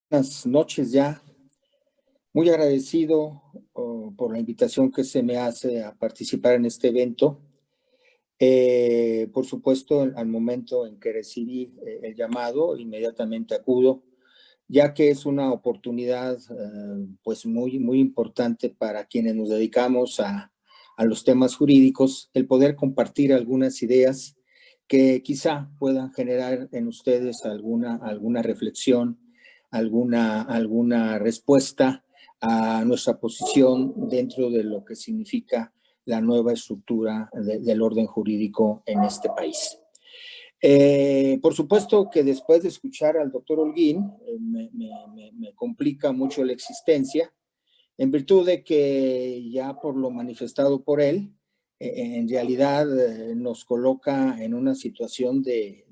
Buenas noches ya. Muy agradecido por la invitación que se me hace a participar en este evento. Por supuesto, al momento en que recibí el llamado, inmediatamente acudo, ya que es una oportunidad pues muy importante para quienes nos dedicamos a los temas jurídicos, el poder compartir algunas ideas que quizá puedan generar en ustedes alguna reflexión, alguna respuesta a nuestra posición dentro de lo que significa la nueva estructura del orden jurídico en este país. Por supuesto que después de escuchar al doctor Holguín, me complica mucho la existencia, en virtud de que ya por lo manifestado por él, en realidad nos coloca en una situación de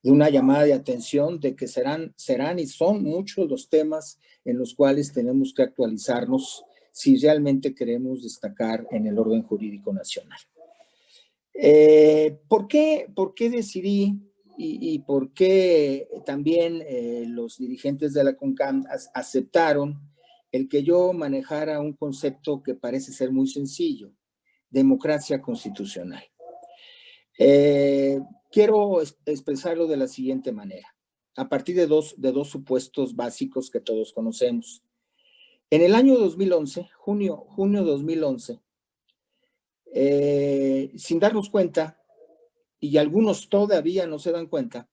una llamada de atención de que serán y son muchos los temas en los cuales tenemos que actualizarnos si realmente queremos destacar en el orden jurídico nacional. ¿Por qué decidí y por qué también los dirigentes de la CONCAM aceptaron el que yo manejara un concepto que parece ser muy sencillo: democracia constitucional? Quiero expresarlo de la siguiente manera, a partir de dos supuestos básicos que todos conocemos. En el año 2011, junio 2011, sin darnos cuenta, y algunos todavía no se dan cuenta,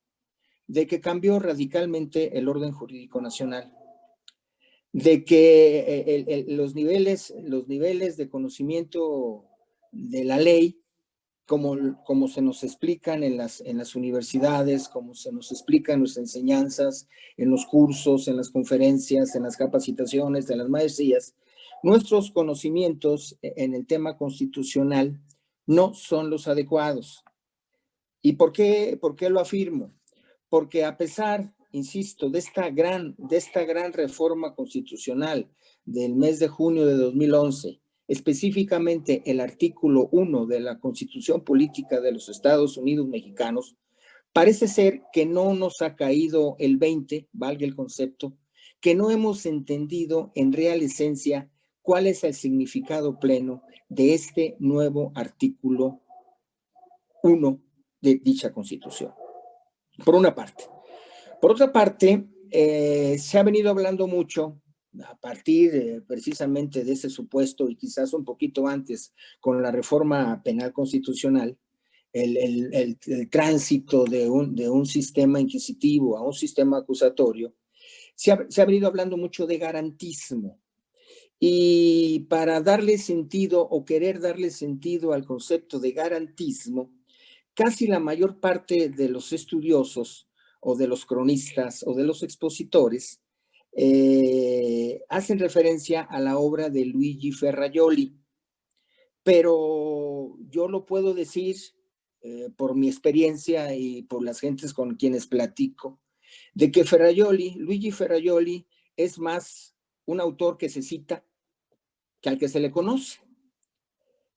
de que cambió radicalmente el orden jurídico nacional, de que los niveles de conocimiento de la ley, como se nos explican en las universidades, como se nos explican en nuestras enseñanzas, en los cursos, en las conferencias, en las capacitaciones, en las maestrías, nuestros conocimientos en el tema constitucional no son los adecuados. ¿Y por qué lo afirmo? Porque a pesar, insisto, de esta gran reforma constitucional del mes de junio de 2011, específicamente el artículo 1 de la Constitución Política de los Estados Unidos Mexicanos, parece ser que no nos ha caído el 20, valga el concepto, que no hemos entendido en real esencia cuál es el significado pleno de este nuevo artículo 1 de dicha Constitución, por una parte. Por otra parte, se ha venido hablando mucho a partir precisamente de ese supuesto y quizás un poquito antes con la reforma penal constitucional, el tránsito de un sistema inquisitivo a un sistema acusatorio. Se ha venido hablando mucho de garantismo. Y para darle sentido o querer darle sentido al concepto de garantismo, casi la mayor parte de los estudiosos o de los cronistas o de los expositores hacen referencia a la obra de Luigi Ferrajoli, pero yo lo puedo decir por mi experiencia y por las gentes con quienes platico, de que Luigi Ferrajoli, es más un autor que se cita que al que se le conoce.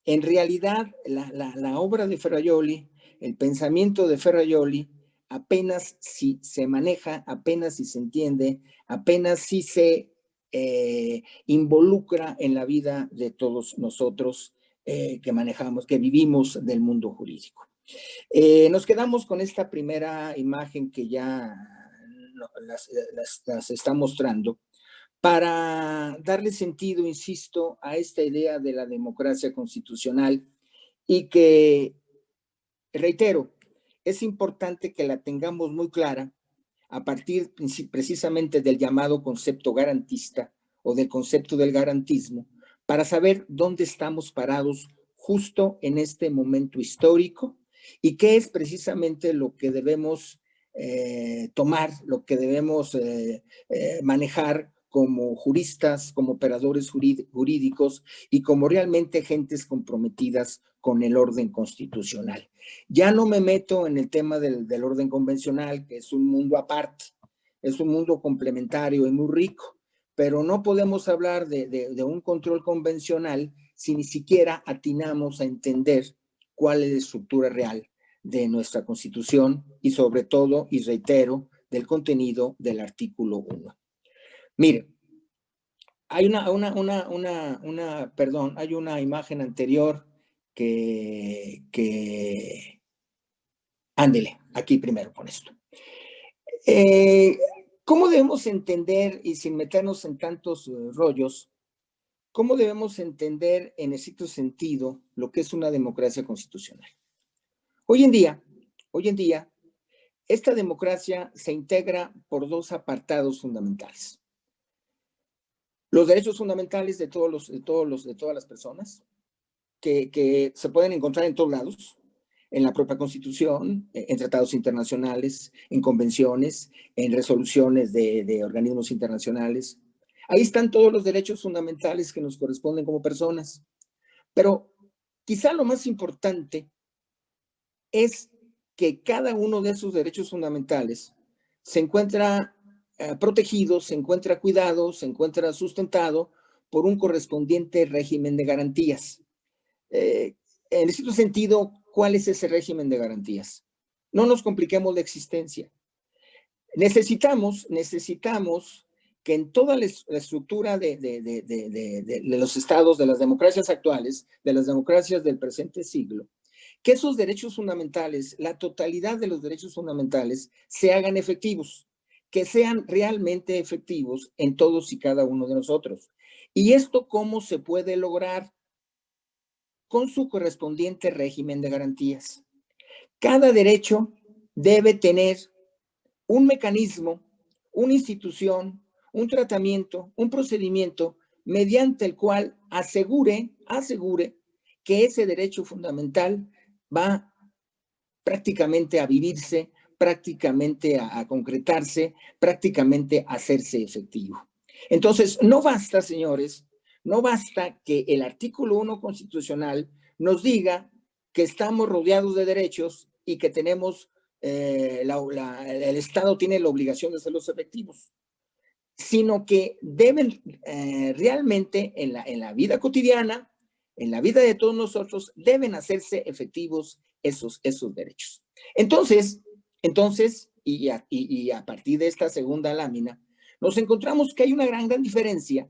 En realidad, la obra de Ferrajoli, el pensamiento de Ferrajoli, apenas si se maneja, apenas si se entiende, apenas si se involucra en la vida de todos nosotros que manejamos, que vivimos del mundo jurídico. Nos quedamos con esta primera imagen que ya las está mostrando, para darle sentido, insisto, a esta idea de la democracia constitucional y que, reitero, es importante que la tengamos muy clara a partir precisamente del llamado concepto garantista o del concepto del garantismo, para saber dónde estamos parados justo en este momento histórico y qué es precisamente lo que debemos tomar, lo que debemos manejar como juristas, como operadores jurídicos y como realmente gentes comprometidas con el orden constitucional. Ya no me meto en el tema del orden convencional, que es un mundo aparte, es un mundo complementario y muy rico, pero no podemos hablar de un control convencional si ni siquiera atinamos a entender cuál es la estructura real de nuestra Constitución y sobre todo, y reitero, del contenido del artículo 1. Mire, hay hay una imagen anterior ándele, aquí primero con esto. ¿Cómo debemos entender, y sin meternos en tantos rollos, cómo debemos entender en estricto sentido lo que es una democracia constitucional? Hoy en día, esta democracia se integra por dos apartados fundamentales. Los derechos fundamentales de todas las personas, que se pueden encontrar en todos lados, en la propia Constitución, en tratados internacionales, en convenciones, en resoluciones de organismos internacionales. Ahí están todos los derechos fundamentales que nos corresponden como personas. Pero quizá lo más importante es que cada uno de esos derechos fundamentales se encuentra protegido, se encuentra cuidado, se encuentra sustentado por un correspondiente régimen de garantías. En este sentido, ¿cuál es ese régimen de garantías? No nos compliquemos la existencia. Necesitamos que en toda la estructura de los estados, de las democracias actuales, de las democracias del presente siglo, que esos derechos fundamentales, la totalidad de los derechos fundamentales, se hagan efectivos, que sean realmente efectivos en todos y cada uno de nosotros. ¿Y esto cómo se puede lograr? Con su correspondiente régimen de garantías. Cada derecho debe tener un mecanismo, una institución, un tratamiento, un procedimiento mediante el cual asegure que ese derecho fundamental va prácticamente a vivirse, prácticamente a concretarse, prácticamente a hacerse efectivo. Entonces, no basta, señores, no basta que el artículo 1 constitucional nos diga que estamos rodeados de derechos y que tenemos, el Estado tiene la obligación de hacerlos efectivos, sino que deben realmente en la vida cotidiana, en la vida de todos nosotros, deben hacerse efectivos esos derechos. Entonces, y a partir de esta segunda lámina, nos encontramos que hay una gran diferencia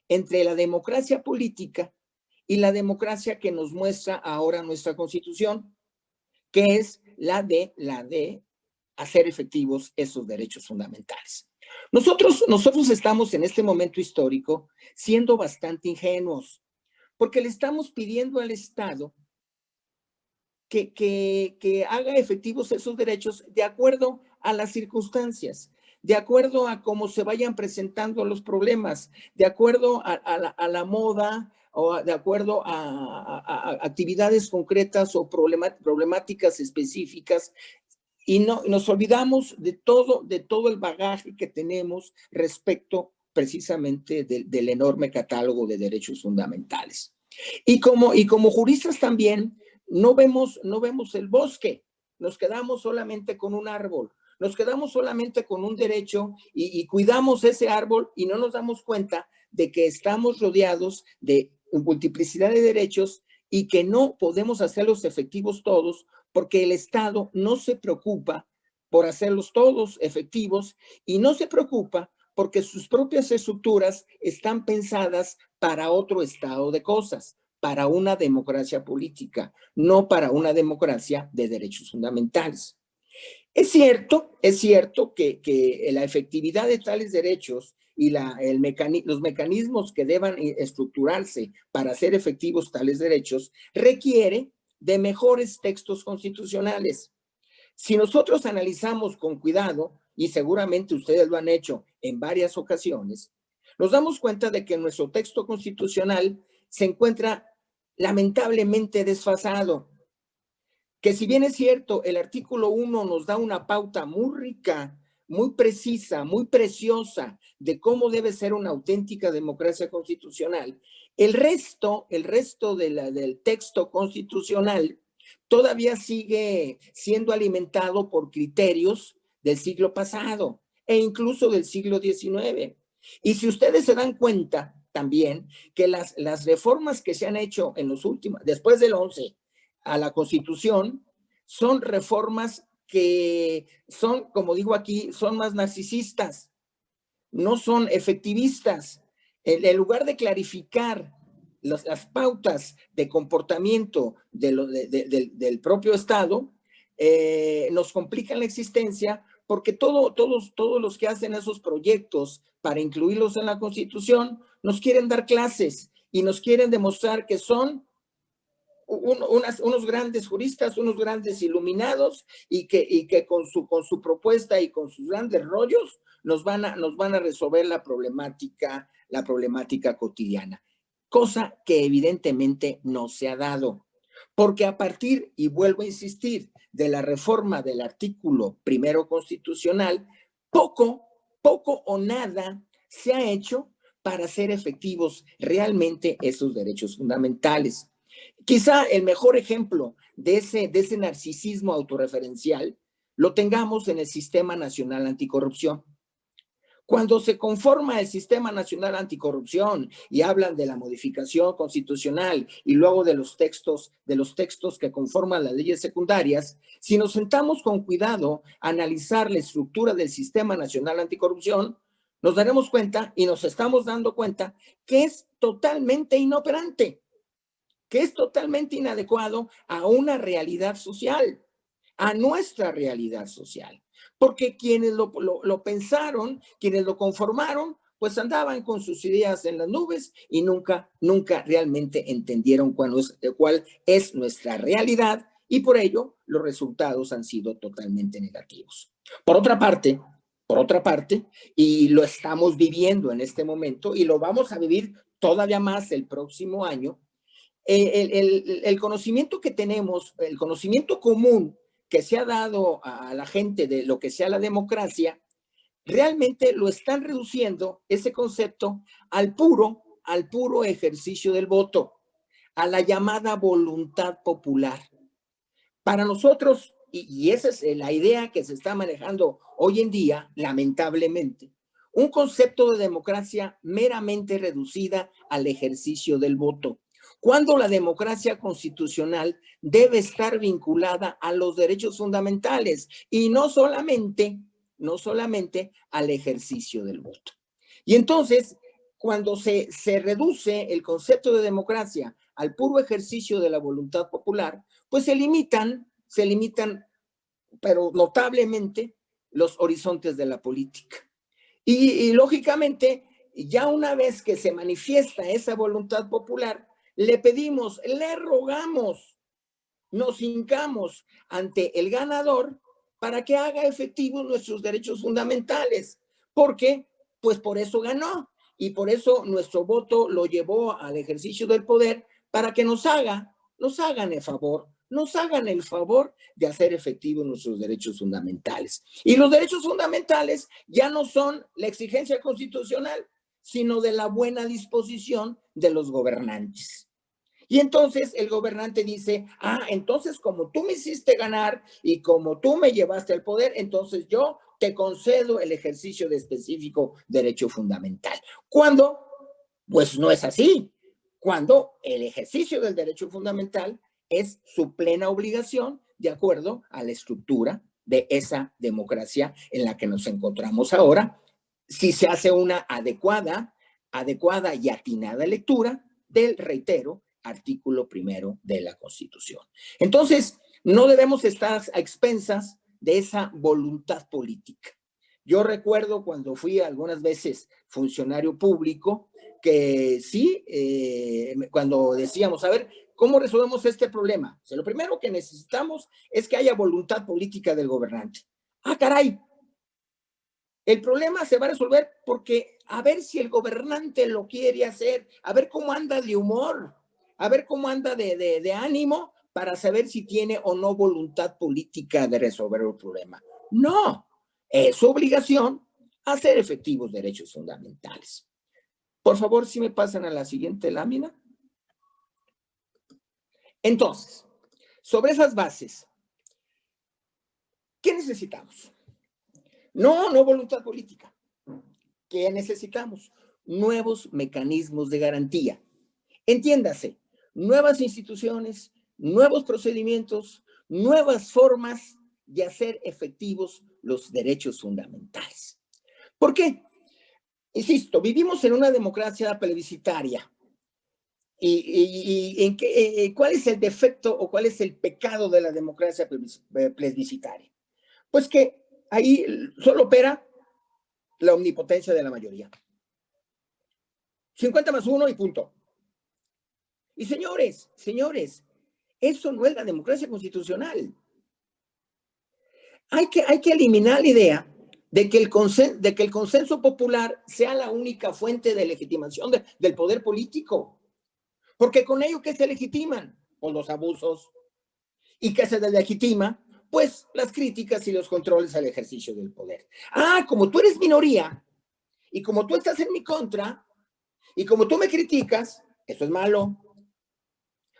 entre la democracia política y la democracia que nos muestra ahora nuestra Constitución, que es la de hacer efectivos esos derechos fundamentales. Nosotros estamos en este momento histórico siendo bastante ingenuos, porque le estamos pidiendo al Estado que haga efectivos esos derechos de acuerdo a las circunstancias, de acuerdo a cómo se vayan presentando los problemas, de acuerdo a la moda o de acuerdo a actividades concretas o problemáticas específicas. Y nos olvidamos de todo el bagaje que tenemos respecto precisamente del enorme catálogo de derechos fundamentales. Y como juristas también no vemos el bosque, nos quedamos solamente con un árbol, nos quedamos solamente con un derecho y cuidamos ese árbol y no nos damos cuenta de que estamos rodeados de multiplicidad de derechos y que no podemos hacerlos efectivos todos porque el Estado no se preocupa por hacerlos todos efectivos y no se preocupa porque sus propias estructuras están pensadas para otro estado de cosas, para una democracia política, no para una democracia de derechos fundamentales. Es cierto que la efectividad de tales derechos y los mecanismos que deban estructurarse para hacer efectivos tales derechos requiere de mejores textos constitucionales. Si nosotros analizamos con cuidado, y seguramente ustedes lo han hecho en varias ocasiones, nos damos cuenta de que nuestro texto constitucional se encuentra lamentablemente desfasado. Que si bien es cierto, el artículo 1 nos da una pauta muy rica, muy precisa, muy preciosa de cómo debe ser una auténtica democracia constitucional, el resto del texto constitucional todavía sigue siendo alimentado por criterios del siglo pasado e incluso del siglo XIX. Y si ustedes se dan cuenta también que las reformas que se han hecho en los últimos, después del 11, a la Constitución, son reformas que son, como digo aquí, son más narcisistas, no son efectivistas. En lugar de clarificar las pautas de comportamiento del propio Estado, nos complican la existencia porque todos los que hacen esos proyectos para incluirlos en la Constitución nos quieren dar clases y nos quieren demostrar que son unos grandes juristas, unos grandes iluminados y que con su propuesta y con sus grandes rollos nos van a resolver la problemática cotidiana, cosa que evidentemente no se ha dado. Porque a partir, y vuelvo a insistir, de la reforma del artículo primero constitucional, poco o nada se ha hecho para hacer efectivos realmente esos derechos fundamentales. Quizá el mejor ejemplo de ese narcisismo autorreferencial lo tengamos en el Sistema Nacional Anticorrupción. Cuando se conforma el Sistema Nacional Anticorrupción y hablan de la modificación constitucional y luego de los textos que conforman las leyes secundarias, si nos sentamos con cuidado a analizar la estructura del Sistema Nacional Anticorrupción, nos daremos cuenta y nos estamos dando cuenta que es totalmente inoperante, que es totalmente inadecuado a una realidad social, a nuestra realidad social. Porque quienes lo pensaron, quienes lo conformaron, pues andaban con sus ideas en las nubes y nunca realmente entendieron cuál es nuestra realidad y por ello los resultados han sido totalmente negativos. Por otra parte, y lo estamos viviendo en este momento y lo vamos a vivir todavía más el próximo año, el conocimiento que tenemos, el conocimiento común que se ha dado a la gente de lo que sea la democracia, realmente lo están reduciendo ese concepto al puro ejercicio del voto, a la llamada voluntad popular. Para nosotros, y esa es la idea que se está manejando hoy en día, lamentablemente, un concepto de democracia meramente reducida al ejercicio del voto, cuando la democracia constitucional debe estar vinculada a los derechos fundamentales y no solamente al ejercicio del voto. Y entonces, cuando se reduce el concepto de democracia al puro ejercicio de la voluntad popular, pues se limitan, pero notablemente, los horizontes de la política. Y lógicamente, ya una vez que se manifiesta esa voluntad popular, le pedimos, le rogamos, nos hincamos ante el ganador para que haga efectivos nuestros derechos fundamentales, porque pues por eso ganó y por eso nuestro voto lo llevó al ejercicio del poder para que nos hagan el favor de hacer efectivos nuestros derechos fundamentales. Y los derechos fundamentales ya no son la exigencia constitucional, sino de la buena disposición de los gobernantes. Y entonces el gobernante dice, entonces como tú me hiciste ganar y como tú me llevaste al poder, entonces yo te concedo el ejercicio de específico derecho fundamental. ¿Cuándo? Pues no es así. Cuando el ejercicio del derecho fundamental es su plena obligación de acuerdo a la estructura de esa democracia en la que nos encontramos ahora, si se hace una adecuada y atinada lectura del, reitero, artículo primero de la Constitución. Entonces, no debemos estar a expensas de esa voluntad política. Yo recuerdo cuando fui algunas veces funcionario público, que sí, cuando decíamos, a ver, ¿cómo resolvemos este problema? O sea, lo primero que necesitamos es que haya voluntad política del gobernante. Caray, el problema se va a resolver porque a ver si el gobernante lo quiere hacer, a ver cómo anda de humor, a ver cómo anda de ánimo para saber si tiene o no voluntad política de resolver el problema. No, es su obligación hacer efectivos derechos fundamentales. Por favor, si me pasan a la siguiente lámina. Entonces, sobre esas bases, ¿qué necesitamos? No voluntad política. ¿Qué necesitamos? Nuevos mecanismos de garantía. Entiéndase, nuevas instituciones, nuevos procedimientos, nuevas formas de hacer efectivos los derechos fundamentales. ¿Por qué? Insisto, vivimos en una democracia plebiscitaria. ¿Cuál es el defecto o cuál es el pecado de la democracia plebiscitaria? Pues que ahí solo opera la omnipotencia de la mayoría. 50+1 y punto. Y señores, eso no es la democracia constitucional. Hay que eliminar la idea de que el consenso popular sea la única fuente de legitimación del poder político. Porque con ello, ¿qué se legitiman? Pues los abusos. ¿Y qué se legitima? Pues las críticas y los controles al ejercicio del poder. Ah, como tú eres minoría, y como tú estás en mi contra, y como tú me criticas, eso es malo.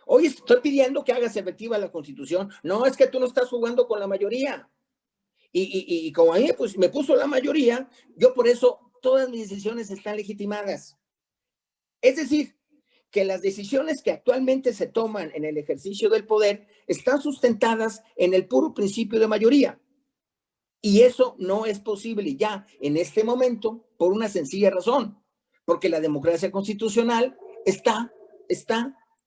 Hoy estoy pidiendo que hagas efectiva la Constitución. No, es que tú no estás jugando con la mayoría. Y como a mí pues, me puso la mayoría, yo por eso todas mis decisiones están legitimadas. Es decir, que las decisiones que actualmente se toman en el ejercicio del poder están sustentadas en el puro principio de mayoría. Y eso no es posible ya en este momento por una sencilla razón, porque la democracia constitucional está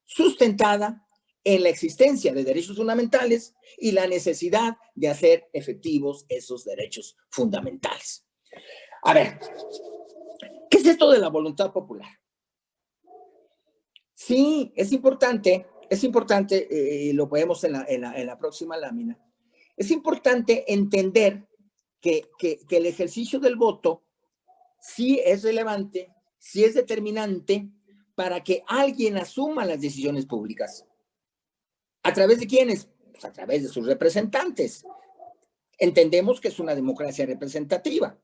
sustentada en la existencia de derechos fundamentales y la necesidad de hacer efectivos esos derechos fundamentales. A ver, ¿qué es esto de la voluntad popular? Sí, es importante, lo vemos en la próxima lámina, es importante entender que el ejercicio del voto sí es relevante, sí es determinante para que alguien asuma las decisiones públicas. ¿A través de quiénes? Pues a través de sus representantes. Entendemos que es una democracia representativa.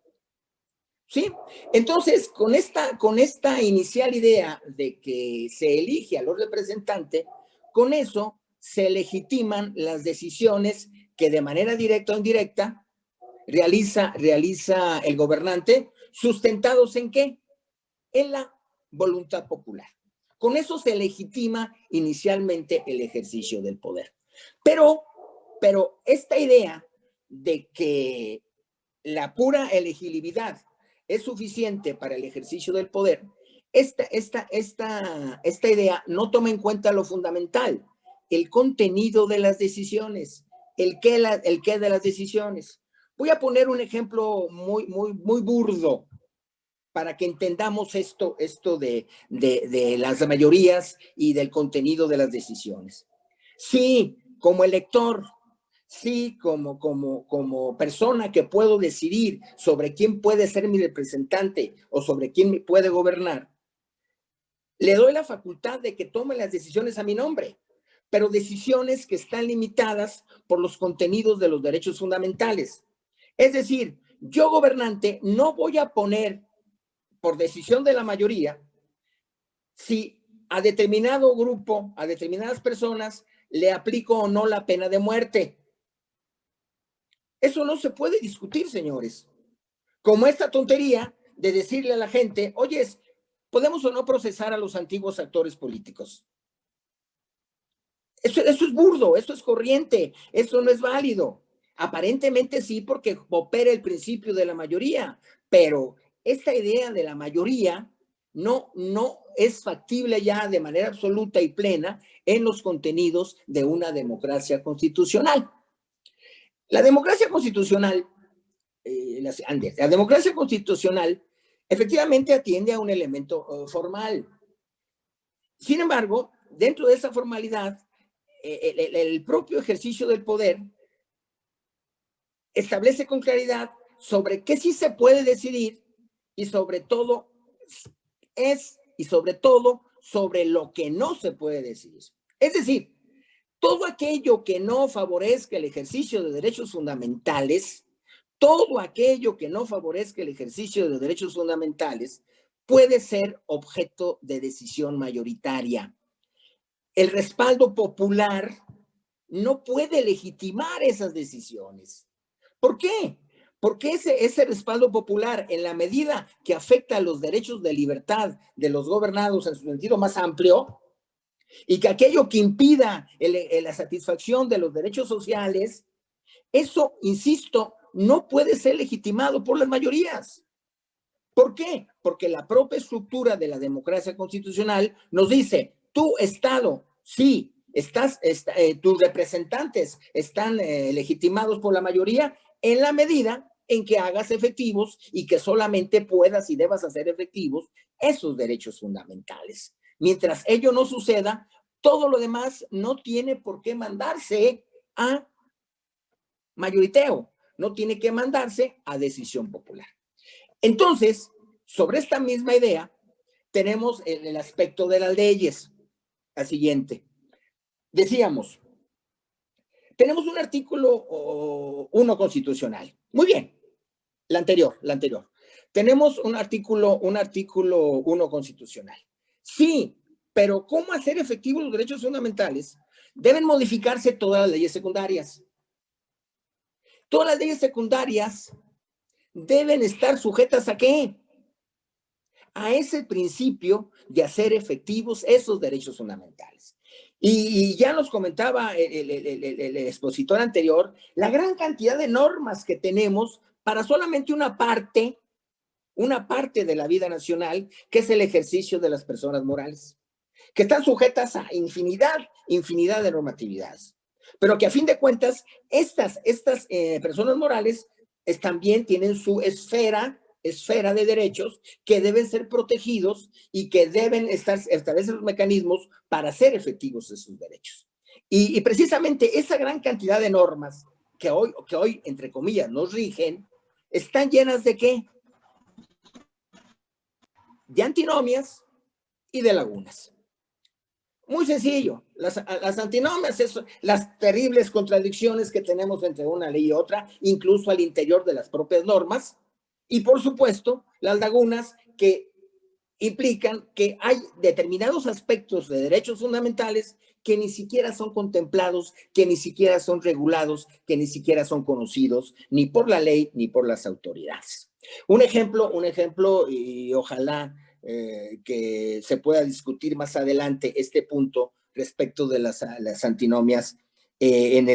¿Sí? Entonces, con esta inicial idea de que se elige a los representantes, con eso se legitiman las decisiones que de manera directa o indirecta realiza el gobernante, sustentados ¿en qué? En la voluntad popular. Con eso se legitima inicialmente el ejercicio del poder. Pero esta idea de que la pura elegibilidad es suficiente para el ejercicio del poder, esta idea no toma en cuenta lo fundamental, el contenido de las decisiones, el qué de las decisiones. Voy a poner un ejemplo muy burdo para que entendamos esto de las mayorías y del contenido de las decisiones. Sí, como elector, sí, como persona que puedo decidir sobre quién puede ser mi representante o sobre quién me puede gobernar, le doy la facultad de que tome las decisiones a mi nombre, pero decisiones que están limitadas por los contenidos de los derechos fundamentales. Es decir, yo gobernante no voy a poner por decisión de la mayoría si a determinado grupo, a determinadas personas, le aplico o no la pena de muerte. Eso no se puede discutir, señores. Como esta tontería de decirle a la gente, oye, ¿podemos o no procesar a los antiguos actores políticos? Eso es burdo, eso es corriente, eso no es válido. Aparentemente sí, porque opera el principio de la mayoría, pero esta idea de la mayoría no es factible ya de manera absoluta y plena en los contenidos de una democracia constitucional. La democracia constitucional, la democracia constitucional efectivamente atiende a un elemento formal. Sin embargo, dentro de esa formalidad, el propio ejercicio del poder establece con claridad sobre qué sí se puede decidir y sobre todo sobre lo que no se puede decidir. Es decir, todo aquello que no favorezca el ejercicio de derechos fundamentales, puede ser objeto de decisión mayoritaria. El respaldo popular no puede legitimar esas decisiones. ¿Por qué? Porque ese respaldo popular, en la medida que afecta a los derechos de libertad de los gobernados en su sentido más amplio, y que aquello que impida la satisfacción de los derechos sociales Eso, insisto, no puede ser legitimado por las mayorías. ¿Por qué? Porque la propia estructura de la democracia constitucional nos dice, tu Estado, sí, tus representantes están legitimados por la mayoría en la medida en que hagas efectivos y que solamente puedas y debas hacer efectivos esos derechos fundamentales. Mientras ello no suceda, todo lo demás no tiene por qué mandarse a mayoriteo, no tiene que mandarse a decisión popular. Entonces, sobre esta misma idea, tenemos el aspecto de las leyes. La siguiente. Decíamos, tenemos un artículo 1 constitucional. Muy bien, la anterior. Tenemos un artículo 1 constitucional. Sí, pero ¿cómo hacer efectivos los derechos fundamentales? Deben modificarse todas las leyes secundarias. Todas las leyes secundarias deben estar sujetas ¿a qué? A ese principio de hacer efectivos esos derechos fundamentales. Y ya nos comentaba el expositor anterior, la gran cantidad de normas que tenemos para solamente una parte de la vida nacional, que es el ejercicio de las personas morales, que están sujetas a infinidad de normatividades, pero que a fin de cuentas estas personas morales también tienen su esfera de derechos que deben ser protegidos y que deben establecer los mecanismos para hacer efectivos esos derechos. Y precisamente esa gran cantidad de normas que hoy, entre comillas, nos rigen, están llenas ¿de qué? De antinomias y de lagunas. Muy sencillo, las antinomias, las terribles contradicciones que tenemos entre una ley y otra, incluso al interior de las propias normas, y por supuesto, las lagunas que implican que hay determinados aspectos de derechos fundamentales que ni siquiera son contemplados, que ni siquiera son regulados, que ni siquiera son conocidos ni por la ley ni por las autoridades. Un ejemplo, y ojalá que se pueda discutir más adelante este punto respecto de las antinomias en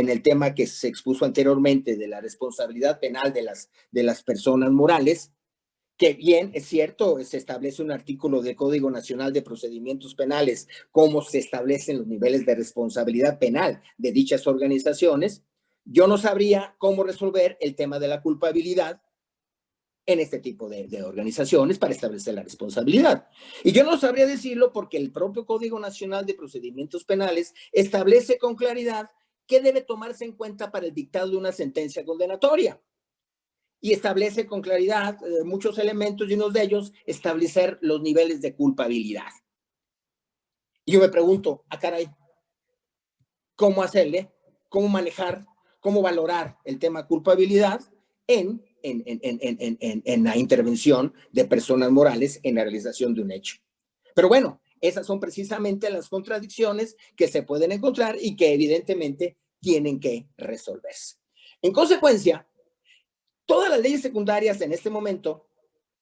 el tema que se expuso anteriormente de la responsabilidad penal de las personas morales, que bien, es cierto, se establece un artículo del Código Nacional de Procedimientos Penales, cómo se establecen los niveles de responsabilidad penal de dichas organizaciones. Yo no sabría cómo resolver el tema de la culpabilidad en este tipo de organizaciones para establecer la responsabilidad. Y yo no sabría decirlo porque el propio Código Nacional de Procedimientos Penales establece con claridad qué debe tomarse en cuenta para el dictado de una sentencia condenatoria. Y establece con claridad muchos elementos y uno de ellos establecer los niveles de culpabilidad. Y yo me pregunto, caray, ¿cómo hacerle? ¿Cómo manejar? ¿Cómo valorar el tema culpabilidad en la intervención de personas morales en la realización de un hecho? Pero bueno, esas son precisamente las contradicciones que se pueden encontrar y que evidentemente tienen que resolverse. En consecuencia, todas las leyes secundarias en este momento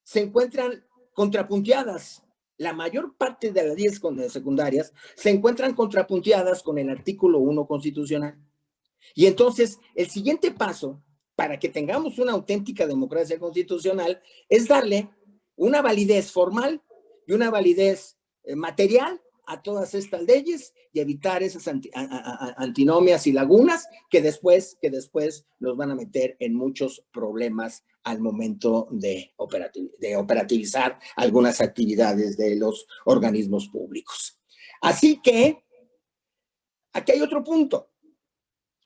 se encuentran contrapunteadas. La mayor parte de las leyes secundarias se encuentran contrapunteadas con el artículo 1 constitucional. Y entonces, el siguiente paso para que tengamos una auténtica democracia constitucional es darle una validez formal y una validez material a todas estas leyes y evitar esas antinomias y lagunas que después nos van a meter en muchos problemas al momento de operativizar algunas actividades de los organismos públicos. Así que, aquí hay otro punto.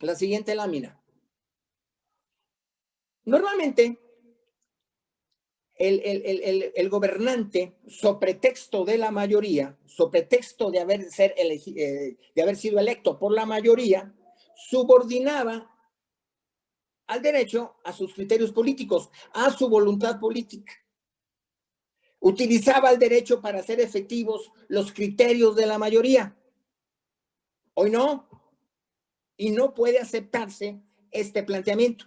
La siguiente lámina. Normalmente, el gobernante, sobre pretexto de la mayoría, sobre pretexto de haber sido electo por la mayoría, subordinaba al derecho a sus criterios políticos, a su voluntad política. Utilizaba el derecho para hacer efectivos los criterios de la mayoría. Hoy no. Y no puede aceptarse este planteamiento.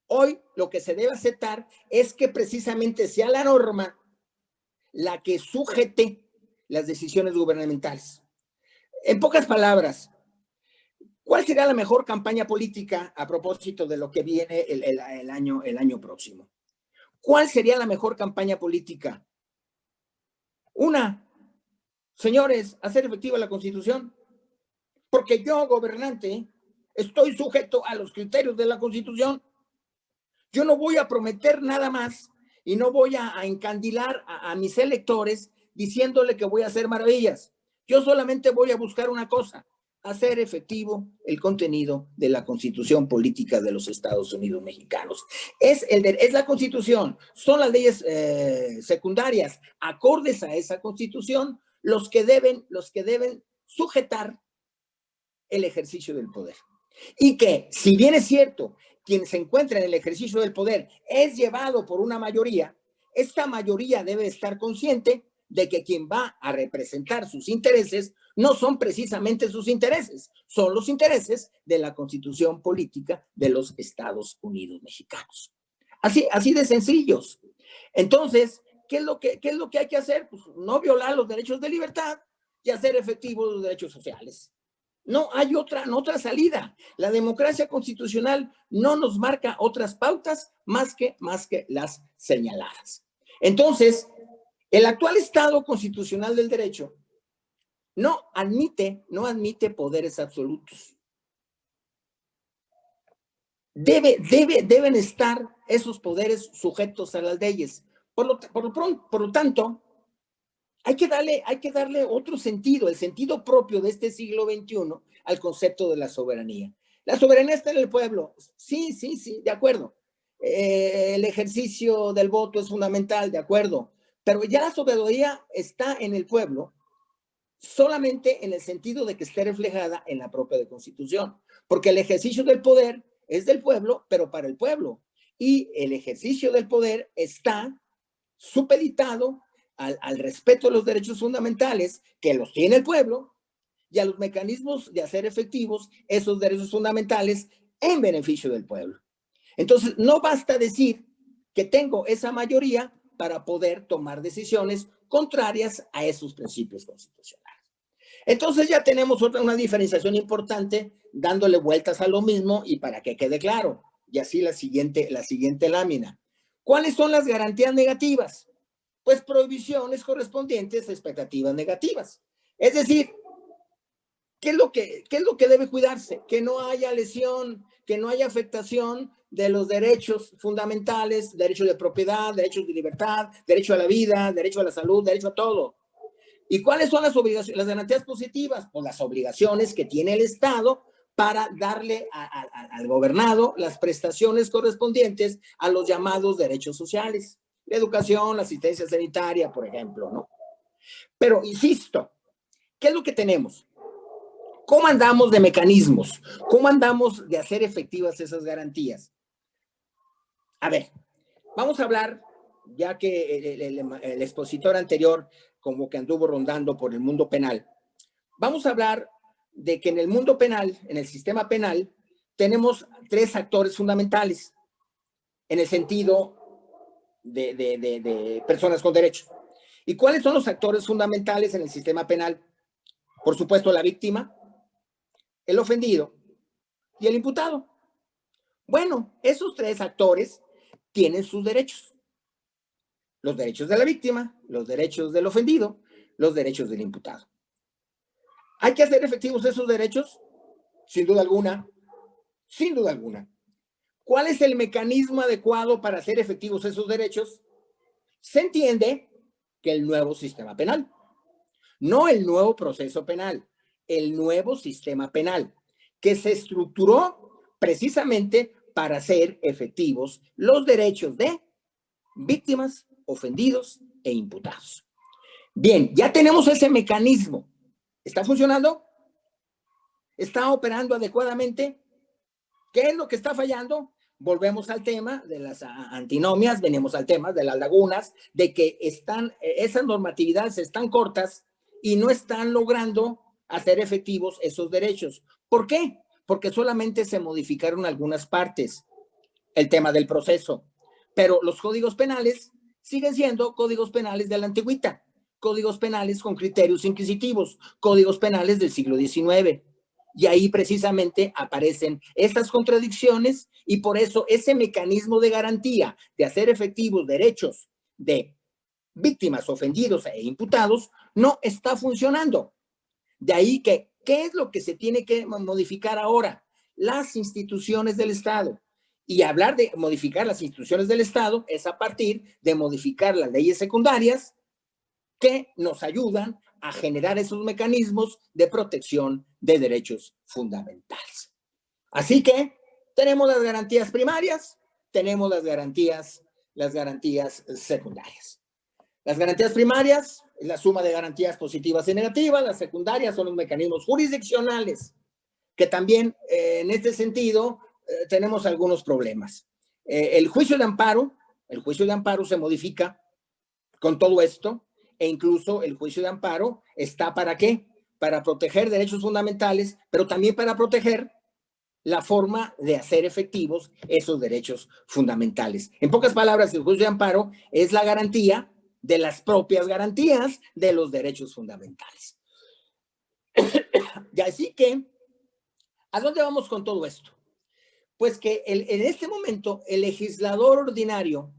Hoy lo que se debe aceptar es que precisamente sea la norma la que sujete las decisiones gubernamentales. En pocas palabras, ¿Cuál sería la mejor campaña política a propósito de lo que viene el año próximo? ¿Cuál sería la mejor campaña política? Una, señores, hacer efectiva la Constitución, porque yo, gobernante, estoy sujeto a los criterios de la Constitución. Yo no voy a prometer nada más y no voy a encandilar a mis electores diciéndole que voy a hacer maravillas. Yo solamente voy a buscar una cosa, hacer efectivo el contenido de la Constitución Política de los Estados Unidos Mexicanos. Es la Constitución, son las leyes secundarias acordes a esa Constitución los que deben sujetar el ejercicio del poder. Y que, si bien es cierto, quien se encuentra en el ejercicio del poder es llevado por una mayoría, esta mayoría debe estar consciente de que quien va a representar sus intereses no son precisamente sus intereses, son los intereses de la Constitución Política de los Estados Unidos Mexicanos. Así de sencillos. Entonces, ¿qué es lo que hay que hacer? Pues no violar los derechos de libertad y hacer efectivos los derechos sociales. No hay otra salida. La democracia constitucional no nos marca otras pautas más que las señaladas. Entonces, el actual Estado constitucional del derecho no admite poderes absolutos. Deben estar esos poderes sujetos a las leyes. Por lo tanto, hay que darle otro sentido, el sentido propio de este siglo XXI al concepto de la soberanía. La soberanía está en el pueblo. Sí, de acuerdo. El ejercicio del voto es fundamental, de acuerdo. Pero ya la soberanía está en el pueblo solamente en el sentido de que esté reflejada en la propia Constitución. Porque el ejercicio del poder es del pueblo, pero para el pueblo. Y el ejercicio del poder está supeditado al respeto de los derechos fundamentales que los tiene el pueblo y a los mecanismos de hacer efectivos esos derechos fundamentales en beneficio del pueblo. Entonces, no basta decir que tengo esa mayoría para poder tomar decisiones contrarias a esos principios constitucionales. Entonces ya tenemos una diferenciación importante dándole vueltas a lo mismo y para que quede claro. Y así la siguiente lámina. ¿Cuáles son las garantías negativas? Pues prohibiciones correspondientes a expectativas negativas. Es decir, ¿qué es lo que debe cuidarse? Que no haya lesión, que no haya afectación de los derechos fundamentales, derechos de propiedad, derechos de libertad, derecho a la vida, derecho a la salud, derecho a todo. ¿Y cuáles son las obligaciones, las garantías positivas? Pues las obligaciones que tiene el Estado para darle al gobernado las prestaciones correspondientes a los llamados derechos sociales. La educación, la asistencia sanitaria, por ejemplo, ¿no? Pero, insisto, ¿qué es lo que tenemos? ¿Cómo andamos de mecanismos? ¿Cómo andamos de hacer efectivas esas garantías? A ver, vamos a hablar, ya que el expositor anterior como que anduvo rondando por el mundo penal, vamos a hablar de que en el mundo penal, en el sistema penal, tenemos tres actores fundamentales en el sentido de personas con derechos. ¿Y cuáles son los actores fundamentales en el sistema penal? Por supuesto, la víctima, el ofendido y el imputado. Bueno, esos tres actores tienen sus derechos. Los derechos de la víctima, los derechos del ofendido, los derechos del imputado. ¿Hay que hacer efectivos esos derechos? Sin duda alguna. Sin duda alguna. ¿Cuál es el mecanismo adecuado para hacer efectivos esos derechos? Se entiende que el nuevo sistema penal. No el nuevo proceso penal, el nuevo sistema penal, que se estructuró precisamente para hacer efectivos los derechos de víctimas, ofendidos e imputados. Bien, ya tenemos ese mecanismo. ¿Está funcionando? ¿Está operando adecuadamente? ¿Qué es lo que está fallando? Volvemos al tema de las antinomias, venimos al tema de las lagunas, de que esas normatividades están cortas y no están logrando hacer efectivos esos derechos. ¿Por qué? Porque solamente se modificaron algunas partes, el tema del proceso, pero los códigos penales siguen siendo códigos penales de la antigüita, códigos penales con criterios inquisitivos, códigos penales del siglo XIX. Y ahí precisamente aparecen estas contradicciones y por eso ese mecanismo de garantía de hacer efectivos derechos de víctimas, ofendidos e imputados no está funcionando. De ahí que, ¿qué es lo que se tiene que modificar ahora? Las instituciones del Estado. Y hablar de modificar las instituciones del Estado es a partir de modificar las leyes secundarias que nos ayudan a generar esos mecanismos de protección de derechos fundamentales. Así que tenemos las garantías primarias, tenemos las garantías secundarias. Las garantías primarias es la suma de garantías positivas y negativas, las secundarias son los mecanismos jurisdiccionales, que también en este sentido tenemos algunos problemas. El juicio de amparo se modifica con todo esto, e incluso el juicio de amparo está ¿para qué? Para proteger derechos fundamentales, pero también para proteger la forma de hacer efectivos esos derechos fundamentales. En pocas palabras, el juicio de amparo es la garantía de las propias garantías de los derechos fundamentales. Y así que, ¿a dónde vamos con todo esto? Pues que en este momento el legislador ordinario,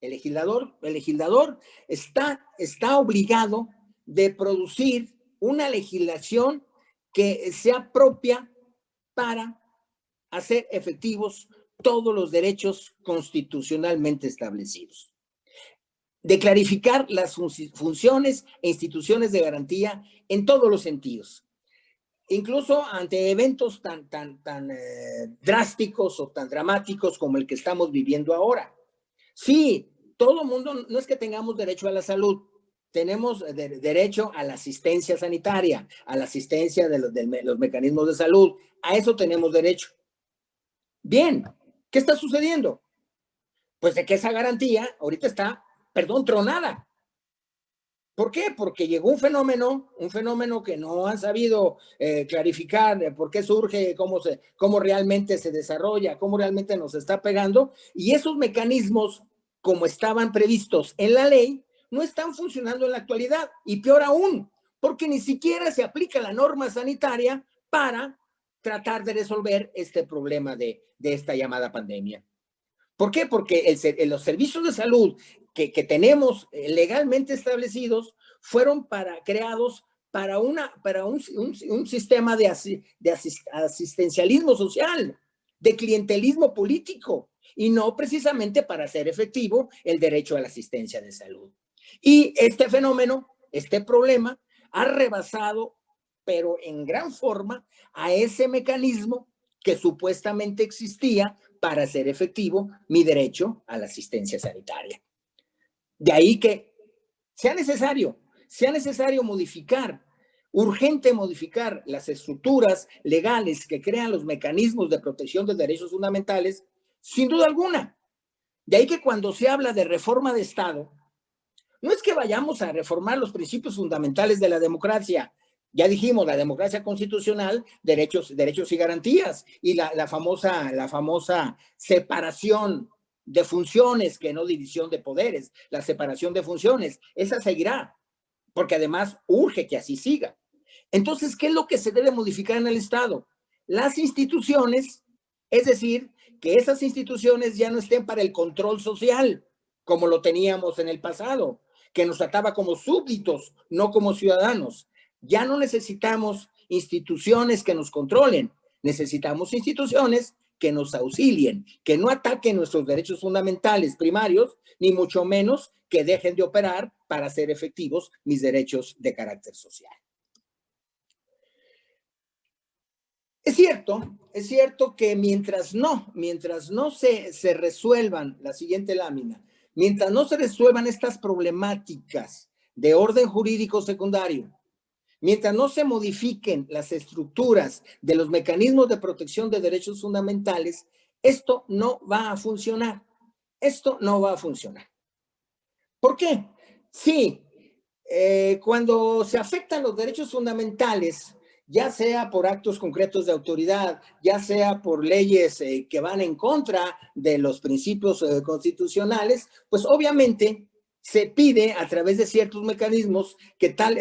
el legislador está obligado de producir una legislación que sea propia para hacer efectivos todos los derechos constitucionalmente establecidos, de clarificar las funciones e instituciones de garantía en todos los sentidos, incluso ante eventos tan drásticos o tan dramáticos como el que estamos viviendo ahora. Sí, todo mundo, no es que tengamos derecho a la salud, tenemos derecho a la asistencia sanitaria, a la asistencia de los mecanismos de salud, a eso tenemos derecho. Bien, ¿qué está sucediendo? Pues de que esa garantía ahorita está, tronada. ¿Por qué? Porque llegó un fenómeno que no han sabido clarificar por qué surge, cómo realmente se desarrolla, cómo realmente nos está pegando, y esos mecanismos, como estaban previstos en la ley, no están funcionando en la actualidad, y peor aún, porque ni siquiera se aplica la norma sanitaria para tratar de resolver este problema de esta llamada pandemia. ¿Por qué? Porque los servicios de salud que tenemos legalmente establecidos fueron creados para un sistema de asistencialismo social, de clientelismo político, y no precisamente para hacer efectivo el derecho a la asistencia de salud. Y este fenómeno, este problema, ha rebasado, pero en gran forma, a ese mecanismo que supuestamente existía para hacer efectivo mi derecho a la asistencia sanitaria. De ahí que sea necesario modificar, urgente modificar las estructuras legales que crean los mecanismos de protección de derechos fundamentales, sin duda alguna. De ahí que cuando se habla de reforma de Estado, no es que vayamos a reformar los principios fundamentales de la democracia. Ya dijimos, la democracia constitucional, derechos y garantías, y la famosa separación de funciones, que no división de poderes, la separación de funciones, esa seguirá, porque además urge que así siga. Entonces, ¿qué es lo que se debe modificar en el Estado? Las instituciones, es decir, que esas instituciones ya no estén para el control social, como lo teníamos en el pasado, que nos trataba como súbditos, no como ciudadanos. Ya no necesitamos instituciones que nos controlen, necesitamos instituciones que nos auxilien, que no ataquen nuestros derechos fundamentales primarios, ni mucho menos que dejen de operar para hacer efectivos mis derechos de carácter social. Es cierto que mientras no se resuelvan, la siguiente lámina, mientras no se resuelvan estas problemáticas de orden jurídico secundario, mientras no se modifiquen las estructuras de los mecanismos de protección de derechos fundamentales, esto no va a funcionar. Esto no va a funcionar. ¿Por qué? Sí, cuando se afectan los derechos fundamentales, ya sea por actos concretos de autoridad, ya sea por leyes que van en contra de los principios constitucionales, pues obviamente se pide a través de ciertos mecanismos,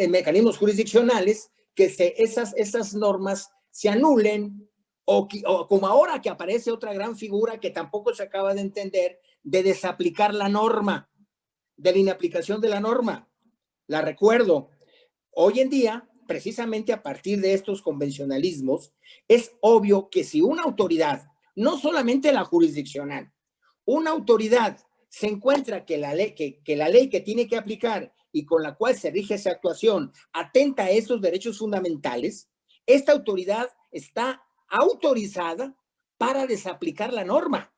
mecanismos jurisdiccionales, que esas normas se anulen, o como ahora que aparece otra gran figura que tampoco se acaba de entender, de desaplicar la norma, de la inaplicación de la norma. La recuerdo, hoy en día, precisamente a partir de estos convencionalismos, es obvio que si una autoridad, no solamente la jurisdiccional, una autoridad se encuentra que la ley que tiene que aplicar y con la cual se rige esa actuación atenta a esos derechos fundamentales, esta autoridad está autorizada para desaplicar la norma.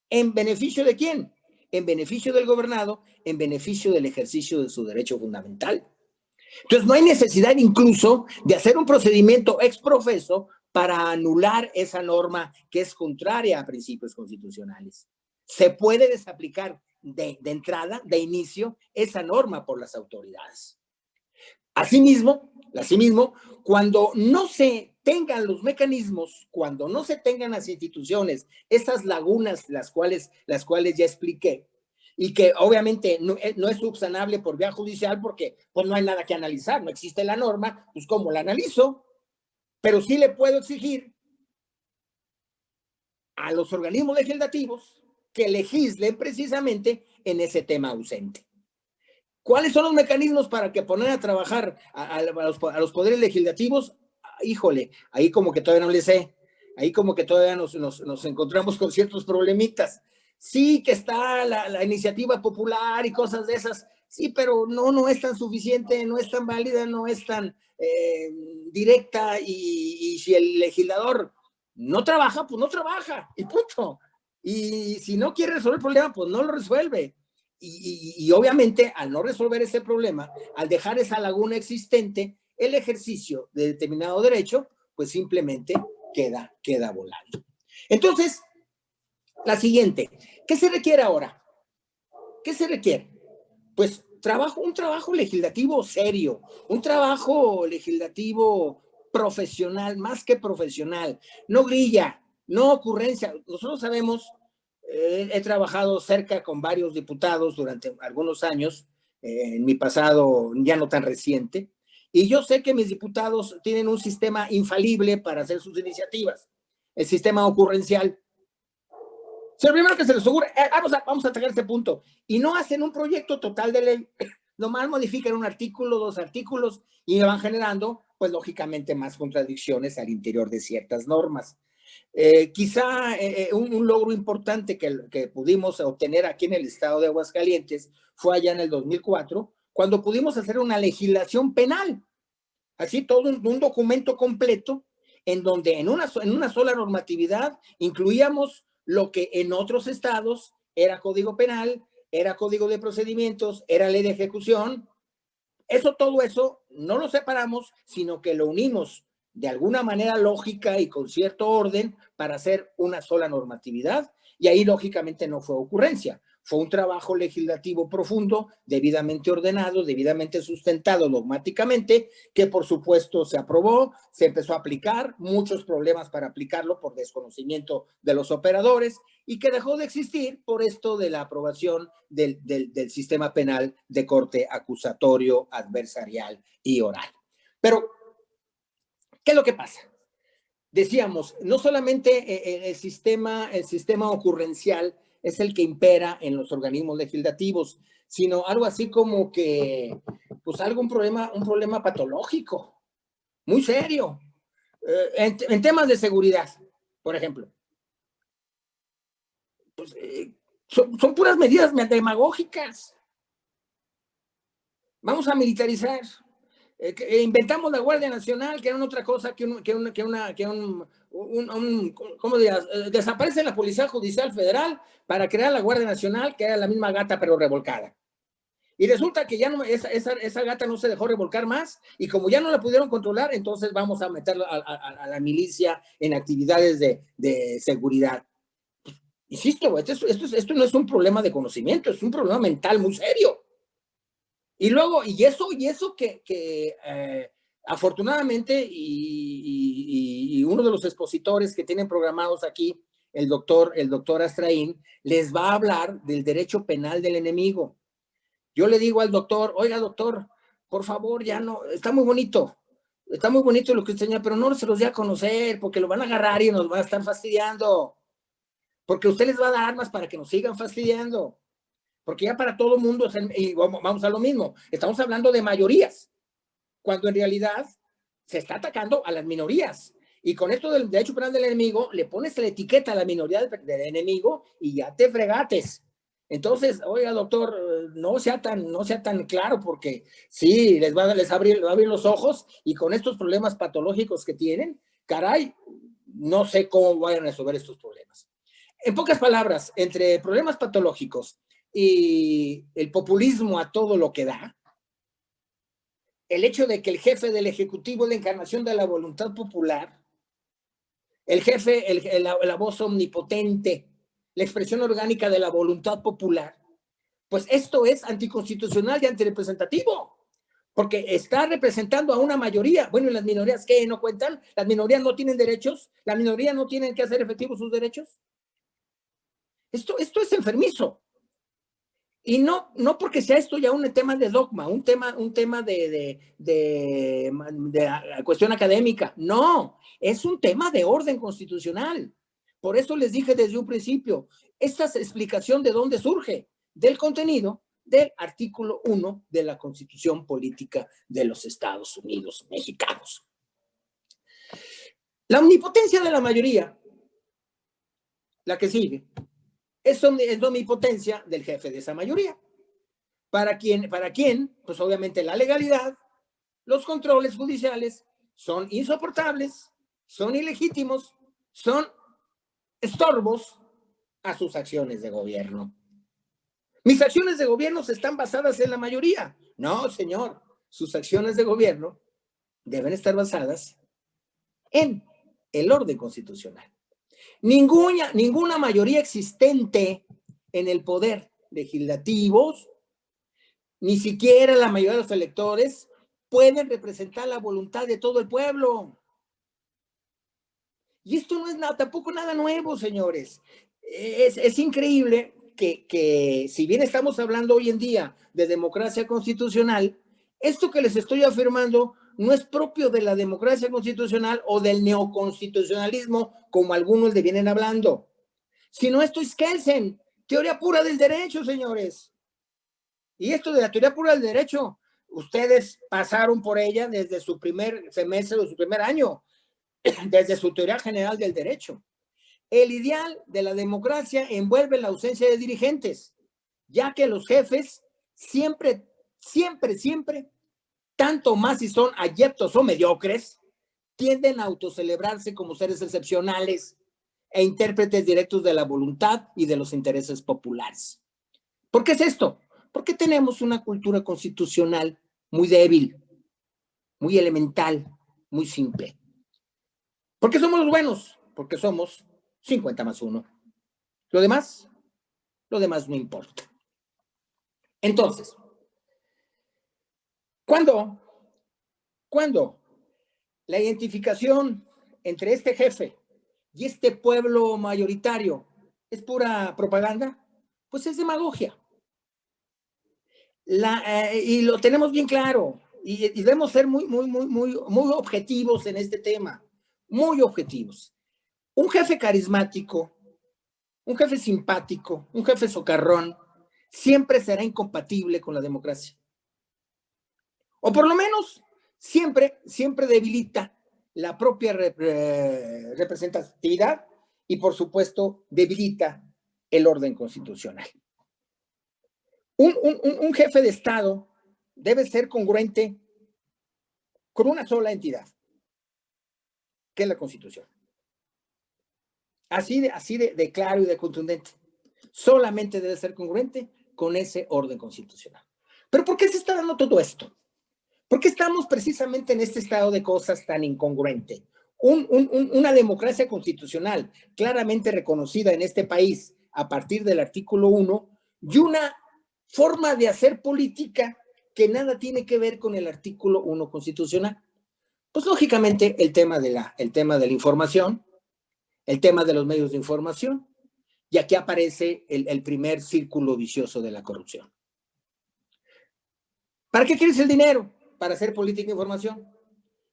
¿En beneficio de quién? En beneficio del gobernado, en beneficio del ejercicio de su derecho fundamental. Entonces, no hay necesidad incluso de hacer un procedimiento ex profeso para anular esa norma que es contraria a principios constitucionales. Se puede desaplicar de entrada, de inicio, esa norma por las autoridades. Asimismo, cuando no se tengan los mecanismos, cuando no se tengan las instituciones, esas lagunas las cuales ya expliqué, y que obviamente no es subsanable por vía judicial porque pues no hay nada que analizar, no existe la norma, pues ¿cómo la analizo? Pero sí le puedo exigir a los organismos legislativos que legislen precisamente en ese tema ausente. ¿Cuáles son los mecanismos para que poner a trabajar a los poderes legislativos? Híjole, ahí como que todavía no le sé, ahí como que todavía nos encontramos con ciertos problemitas. Sí que está la iniciativa popular y cosas de esas, sí, pero no es tan suficiente, no es tan válida, no es tan directa, y si el legislador no trabaja, pues no trabaja, y punto. Y si no quiere resolver el problema, pues no lo resuelve. Y obviamente, al no resolver ese problema, al dejar esa laguna existente, el ejercicio de determinado derecho, pues simplemente queda volando. Entonces, la siguiente, ¿qué se requiere ahora? ¿Qué se requiere? Pues un trabajo legislativo serio, un trabajo legislativo profesional, más que profesional, no grilla, no ocurrencia. Nosotros sabemos, he trabajado cerca con varios diputados durante algunos años, en mi pasado ya no tan reciente, y yo sé que mis diputados tienen un sistema infalible para hacer sus iniciativas, el sistema ocurrencial. Si lo primero que se les ocurre, vamos a atacar este punto, y no hacen un proyecto total de ley, nomás modifican un artículo, 2 artículos, y van generando, pues lógicamente, más contradicciones al interior de ciertas normas. Quizá un logro importante que pudimos obtener aquí en el estado de Aguascalientes fue allá en el 2004, cuando pudimos hacer una legislación penal, así todo un documento completo, en donde en una sola normatividad incluíamos lo que en otros estados era código penal, era código de procedimientos, era ley de ejecución. Todo eso no lo separamos, sino que lo unimos de alguna manera lógica y con cierto orden para hacer una sola normatividad, y ahí lógicamente no fue ocurrencia, fue un trabajo legislativo profundo, debidamente ordenado, debidamente sustentado dogmáticamente, que por supuesto se aprobó, se empezó a aplicar, muchos problemas para aplicarlo por desconocimiento de los operadores, y que dejó de existir por esto de la aprobación del sistema penal de corte acusatorio, adversarial y oral. Pero, ¿qué es lo que pasa? Decíamos, no solamente el sistema ocurrencial es el que impera en los organismos legislativos, sino algo así como que, pues un problema patológico, muy serio, en temas de seguridad, por ejemplo. Pues, son puras medidas demagógicas. Vamos a militarizar. Inventamos la Guardia Nacional, que era otra cosa ¿cómo dirás? Desaparece la Policía Judicial Federal para crear la Guardia Nacional, que era la misma gata pero revolcada. Y resulta que ya no, esa gata no se dejó revolcar más, y como ya no la pudieron controlar, entonces vamos a meter a la milicia en actividades de seguridad. Insisto, esto no es un problema de conocimiento, es un problema mental muy serio. Y luego, y eso que afortunadamente, y uno de los expositores que tienen programados aquí, el doctor Astraín, les va a hablar del derecho penal del enemigo. Yo le digo al doctor, oiga doctor, por favor, ya no, está muy bonito, está muy bonito lo que usted enseña, pero no se los dé a conocer, porque lo van a agarrar y nos van a estar fastidiando. Porque usted les va a dar armas para que nos sigan fastidiando. Porque ya para todo el mundo, y vamos a lo mismo, estamos hablando de mayorías, cuando en realidad se está atacando a las minorías. Y con esto del derecho penal del enemigo, le pones la etiqueta a la minoría del enemigo y ya te fregates. Entonces, oiga, doctor, no sea tan claro, porque sí, les va a abrir los ojos, y con estos problemas patológicos que tienen, caray, no sé cómo vayan a resolver estos problemas. En pocas palabras, entre problemas patológicos y el populismo a todo lo que da, el hecho de que el jefe del Ejecutivo es la encarnación de la voluntad popular, el jefe, la voz omnipotente, la expresión orgánica de la voluntad popular, pues esto es anticonstitucional y antirepresentativo, porque está representando a una mayoría. Bueno, ¿y las minorías qué? ¿No cuentan? ¿Las minorías no tienen derechos? ¿Las minorías no tienen que hacer efectivos sus derechos? Esto es enfermizo. Y no porque sea esto ya un tema de dogma, un tema de cuestión académica. No, es un tema de orden constitucional. Por eso les dije desde un principio, esta explicación de dónde surge, del contenido del artículo 1 de la Constitución Política de los Estados Unidos Mexicanos. La omnipotencia de la mayoría, la que sigue, es la omnipotencia del jefe de esa mayoría. ¿Para quién? Pues obviamente la legalidad, los controles judiciales son insoportables, son ilegítimos, son estorbos a sus acciones de gobierno. Mis acciones de gobierno están basadas en la mayoría. No, señor, sus acciones de gobierno deben estar basadas en el orden constitucional. Ninguna mayoría existente en el poder legislativo, ni siquiera la mayoría de los electores, pueden representar la voluntad de todo el pueblo. Y esto no es tampoco nada nuevo, señores. Es increíble que si bien estamos hablando hoy en día de democracia constitucional, esto que les estoy afirmando no es propio de la democracia constitucional o del neoconstitucionalismo, como algunos le vienen hablando, sino esto es Kelsen, teoría pura del derecho, señores. Y esto de la teoría pura del derecho, ustedes pasaron por ella desde su primer semestre o su primer año, desde su teoría general del derecho. El ideal de la democracia envuelve la ausencia de dirigentes, ya que los jefes siempre, tanto más si son ayeptos o mediocres, tienden a autocelebrarse como seres excepcionales e intérpretes directos de la voluntad y de los intereses populares. ¿Por qué es esto? Porque tenemos una cultura constitucional muy débil, muy elemental, muy simple. ¿Por qué somos los buenos? Porque somos 50+1. Lo demás no importa. Entonces, ¿cuándo la identificación entre este jefe y este pueblo mayoritario es pura propaganda? Pues es demagogia. Y lo tenemos bien claro, y debemos ser muy objetivos en este tema, muy objetivos. Un jefe carismático, un jefe simpático, un jefe socarrón, siempre será incompatible con la democracia. O por lo menos, siempre debilita la propia representatividad y, por supuesto, debilita el orden constitucional. Un jefe de Estado debe ser congruente con una sola entidad, que es la Constitución. Así de claro y de contundente. Solamente debe ser congruente con ese orden constitucional. ¿Pero por qué se está dando todo esto? ¿Por qué estamos precisamente en este estado de cosas tan incongruente? Una democracia constitucional claramente reconocida en este país a partir del artículo 1 y una forma de hacer política que nada tiene que ver con el artículo 1 constitucional. Pues lógicamente el tema de la información, el tema de los medios de información, y aquí aparece el primer círculo vicioso de la corrupción. ¿Para qué quieres el dinero? Para hacer política de información.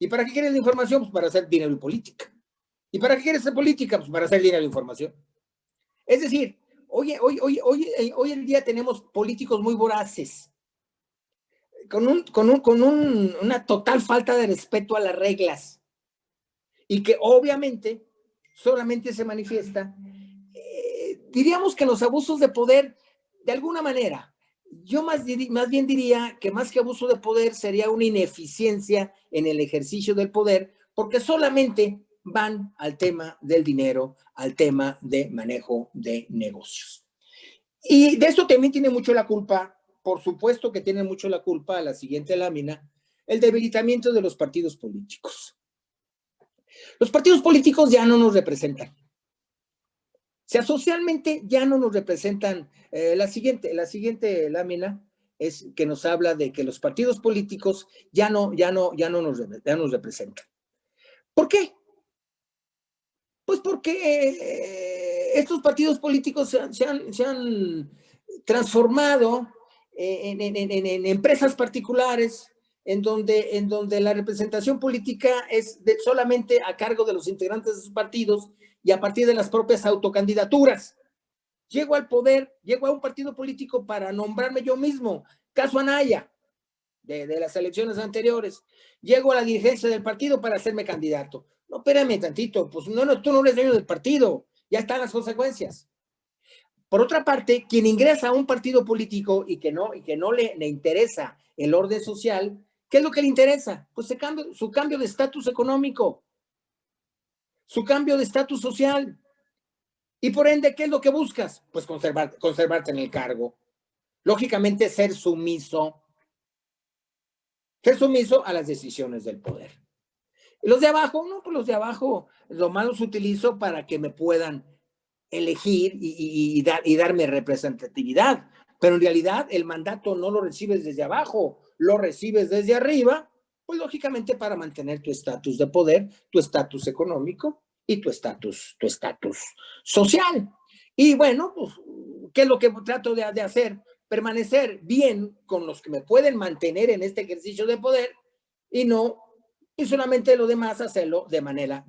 ¿Y para qué quieres la información? Pues para hacer dinero y política. ¿Y para qué quieres hacer política? Pues para hacer dinero e información. Es decir, hoy en día tenemos políticos muy voraces, con una total falta de respeto a las reglas y que obviamente solamente se manifiesta, diríamos que los abusos de poder, de alguna manera, yo más bien diría que más que abuso de poder sería una ineficiencia en el ejercicio del poder, porque solamente van al tema del dinero, al tema de manejo de negocios. Y de eso también tiene mucho la culpa, por supuesto que tiene mucho la culpa, a la siguiente lámina, el debilitamiento de los partidos políticos. Los partidos políticos ya no nos representan. O sea, socialmente ya no nos representan. La siguiente lámina es que nos habla de que los partidos políticos ya no nos representan. ¿Por qué? Pues porque estos partidos políticos se han transformado en empresas particulares en donde la representación política es solamente a cargo de los integrantes de sus partidos y a partir de las propias autocandidaturas. Llego al poder, llego a un partido político para nombrarme yo mismo, caso Anaya, de las elecciones anteriores. Llego a la dirigencia del partido para hacerme candidato. No, espérame tantito, pues tú no eres dueño del partido, ya están las consecuencias. Por otra parte, quien ingresa a un partido político y que no le interesa el orden social, ¿qué es lo que le interesa? Pues su cambio de estatus económico, su cambio de estatus social. Y por ende, ¿qué es lo que buscas? Pues conservarte en el cargo. Lógicamente, ser sumiso a las decisiones del poder. Y los de abajo, no, pues los de abajo, lo más los utilizo para que me puedan elegir y darme representatividad. Pero en realidad el mandato no lo recibes desde abajo, lo recibes desde arriba, pues lógicamente para mantener tu estatus de poder, tu estatus económico y tu estatus social. Y bueno, pues, ¿qué es lo que trato de hacer? Permanecer bien con los que me pueden mantener en este ejercicio de poder y solamente lo demás hacerlo de manera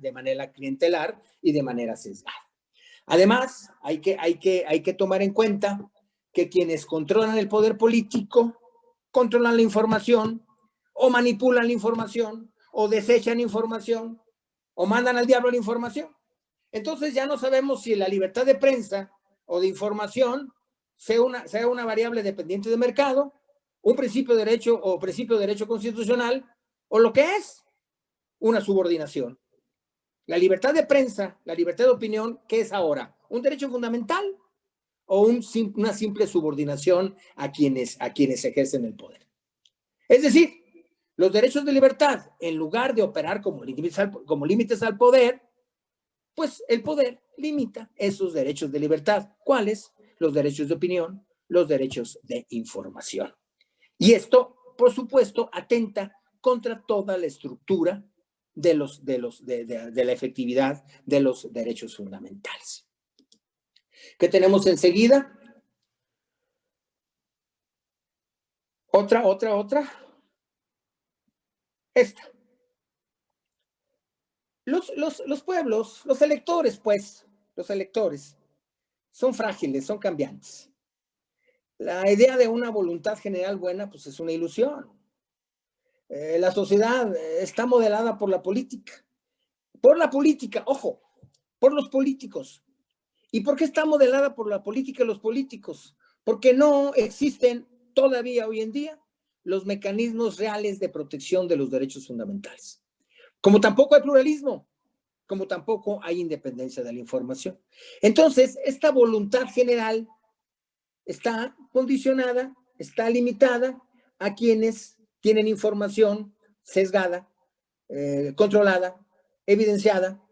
clientelar y de manera sesgada. Además, hay que tomar en cuenta que quienes controlan el poder político controlan la información o manipulan la información o desechan información o mandan al diablo la información. Entonces ya no sabemos si la libertad de prensa o de información sea una variable dependiente de mercado, un principio de derecho o principio de derecho constitucional, o lo que es una subordinación. La libertad de prensa, la libertad de opinión, ¿qué es ahora? ¿Un derecho fundamental o una simple subordinación a quienes ejercen el poder? Es decir, los derechos de libertad, en lugar de operar como límites al poder, pues el poder limita esos derechos de libertad. ¿Cuáles? Los derechos de opinión, los derechos de información. Y esto, por supuesto, atenta contra toda la estructura de la efectividad de los derechos fundamentales. ¿Qué tenemos enseguida? Otra. Esta. Los pueblos, los electores, pues, los electores son frágiles, son cambiantes. La idea de una voluntad general buena, pues es una ilusión. La sociedad está modelada por la política. Por la política, ojo, por los políticos. ¿Y por qué está modelada por la política y los políticos? Porque no existen todavía hoy en día los mecanismos reales de protección de los derechos fundamentales. Como tampoco hay pluralismo, como tampoco hay independencia de la información. Entonces, esta voluntad general está condicionada, está limitada a quienes tienen información sesgada, controlada, evidenciada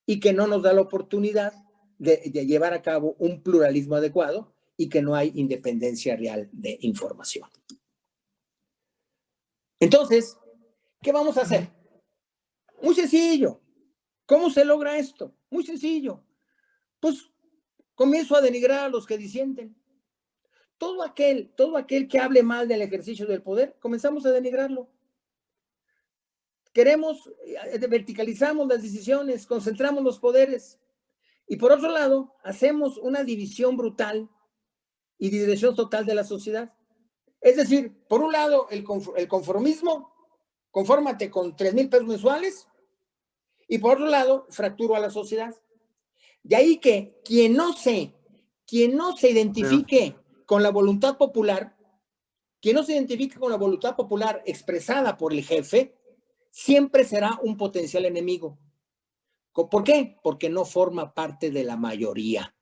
y que no nos da la oportunidad de llevar a cabo un pluralismo adecuado y que no hay independencia real de información. Entonces, ¿qué vamos a hacer? Muy sencillo. ¿Cómo se logra esto? Muy sencillo. Pues comienzo a denigrar a los que disienten. Todo aquel que hable mal del ejercicio del poder, comenzamos a denigrarlo. verticalizamos las decisiones, concentramos los poderes, y por otro lado, hacemos una división brutal y dirección total de la sociedad. Es decir, por un lado, el conformismo, confórmate con 3,000 pesos mensuales, y por otro lado, fracturo a la sociedad. De ahí que quien no se identifique con la voluntad popular, quien no se identifique con la voluntad popular expresada por el jefe, siempre será un potencial enemigo. ¿Por qué? Porque no forma parte de la mayoría.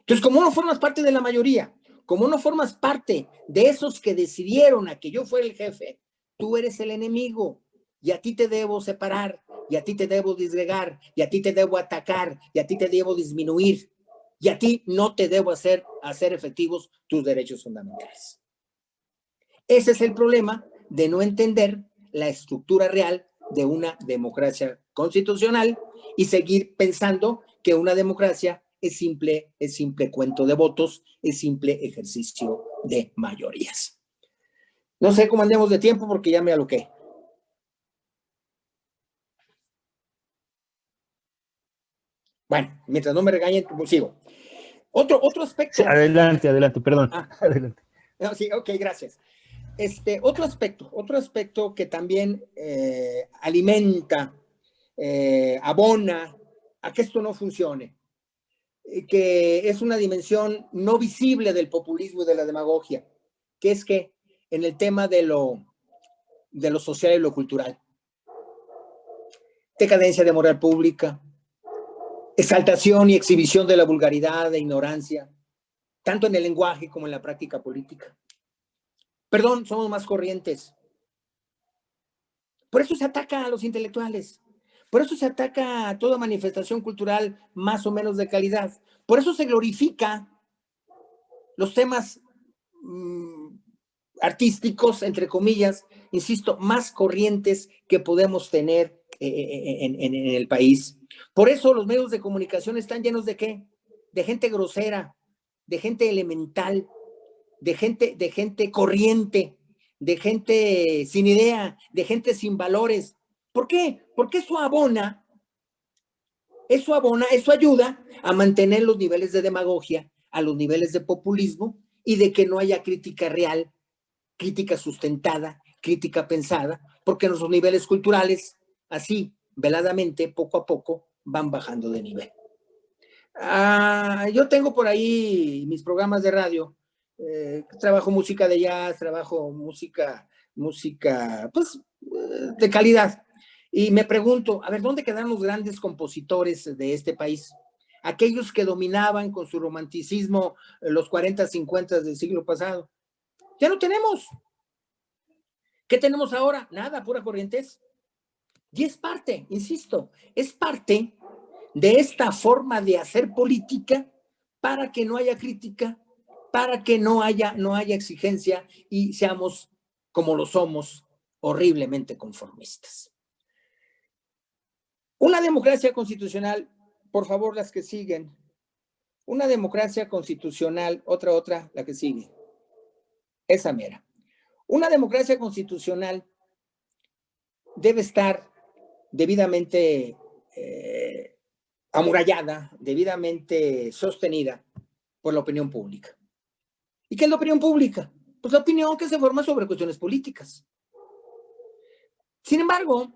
Entonces, como no formas parte de la mayoría, como no formas parte de esos que decidieron a que yo fuera el jefe, tú eres el enemigo y a ti te debo separar, y a ti te debo disgregar, y a ti te debo atacar, y a ti te debo disminuir, y a ti no te debo hacer efectivos tus derechos fundamentales. Ese es el problema de no entender la estructura real de una democracia constitucional y seguir pensando que una democracia es simple cuento de votos, es simple ejercicio de mayorías. No sé cómo andemos de tiempo porque ya me aloqué. Bueno, mientras no me regañen, pues sigo. Otro aspecto. Sí, adelante, perdón. Adelante. No, sí, ok, gracias. Otro aspecto que también alimenta, abona a que esto no funcione, que es una dimensión no visible del populismo y de la demagogia, que es que en el tema de lo social y lo cultural, decadencia de moral pública, exaltación y exhibición de la vulgaridad e ignorancia, tanto en el lenguaje como en la práctica política. Perdón, somos más corrientes. Por eso se ataca a los intelectuales. Por eso se ataca a toda manifestación cultural más o menos de calidad. Por eso se glorifica los temas artísticos, entre comillas, insisto, más corrientes que podemos tener en el país. Por eso los medios de comunicación están llenos de ¿qué? De gente grosera, de gente elemental, de gente corriente, de gente sin idea, de gente sin valores. ¿Por qué? Porque eso ayuda a mantener los niveles de demagogia, a los niveles de populismo y de que no haya crítica real, crítica sustentada, crítica pensada, porque nuestros niveles culturales, así, veladamente, poco a poco, van bajando de nivel. Yo tengo por ahí mis programas de radio, trabajo música de jazz, trabajo música, pues, de calidad. Y me pregunto, a ver, ¿dónde quedaron los grandes compositores de este país? Aquellos que dominaban con su romanticismo los 40, 50 del siglo pasado. Ya no tenemos. ¿Qué tenemos ahora? Nada, pura corrientez. Y es parte, insisto, es parte de esta forma de hacer política para que no haya crítica, para que no haya exigencia y seamos, como lo somos, horriblemente conformistas. Una democracia constitucional, por favor, las que siguen. Una democracia constitucional, otra, la que sigue. Esa mera. Una democracia constitucional debe estar debidamente amurallada, debidamente sostenida por la opinión pública. ¿Y qué es la opinión pública? Pues la opinión que se forma sobre cuestiones políticas. Sin embargo,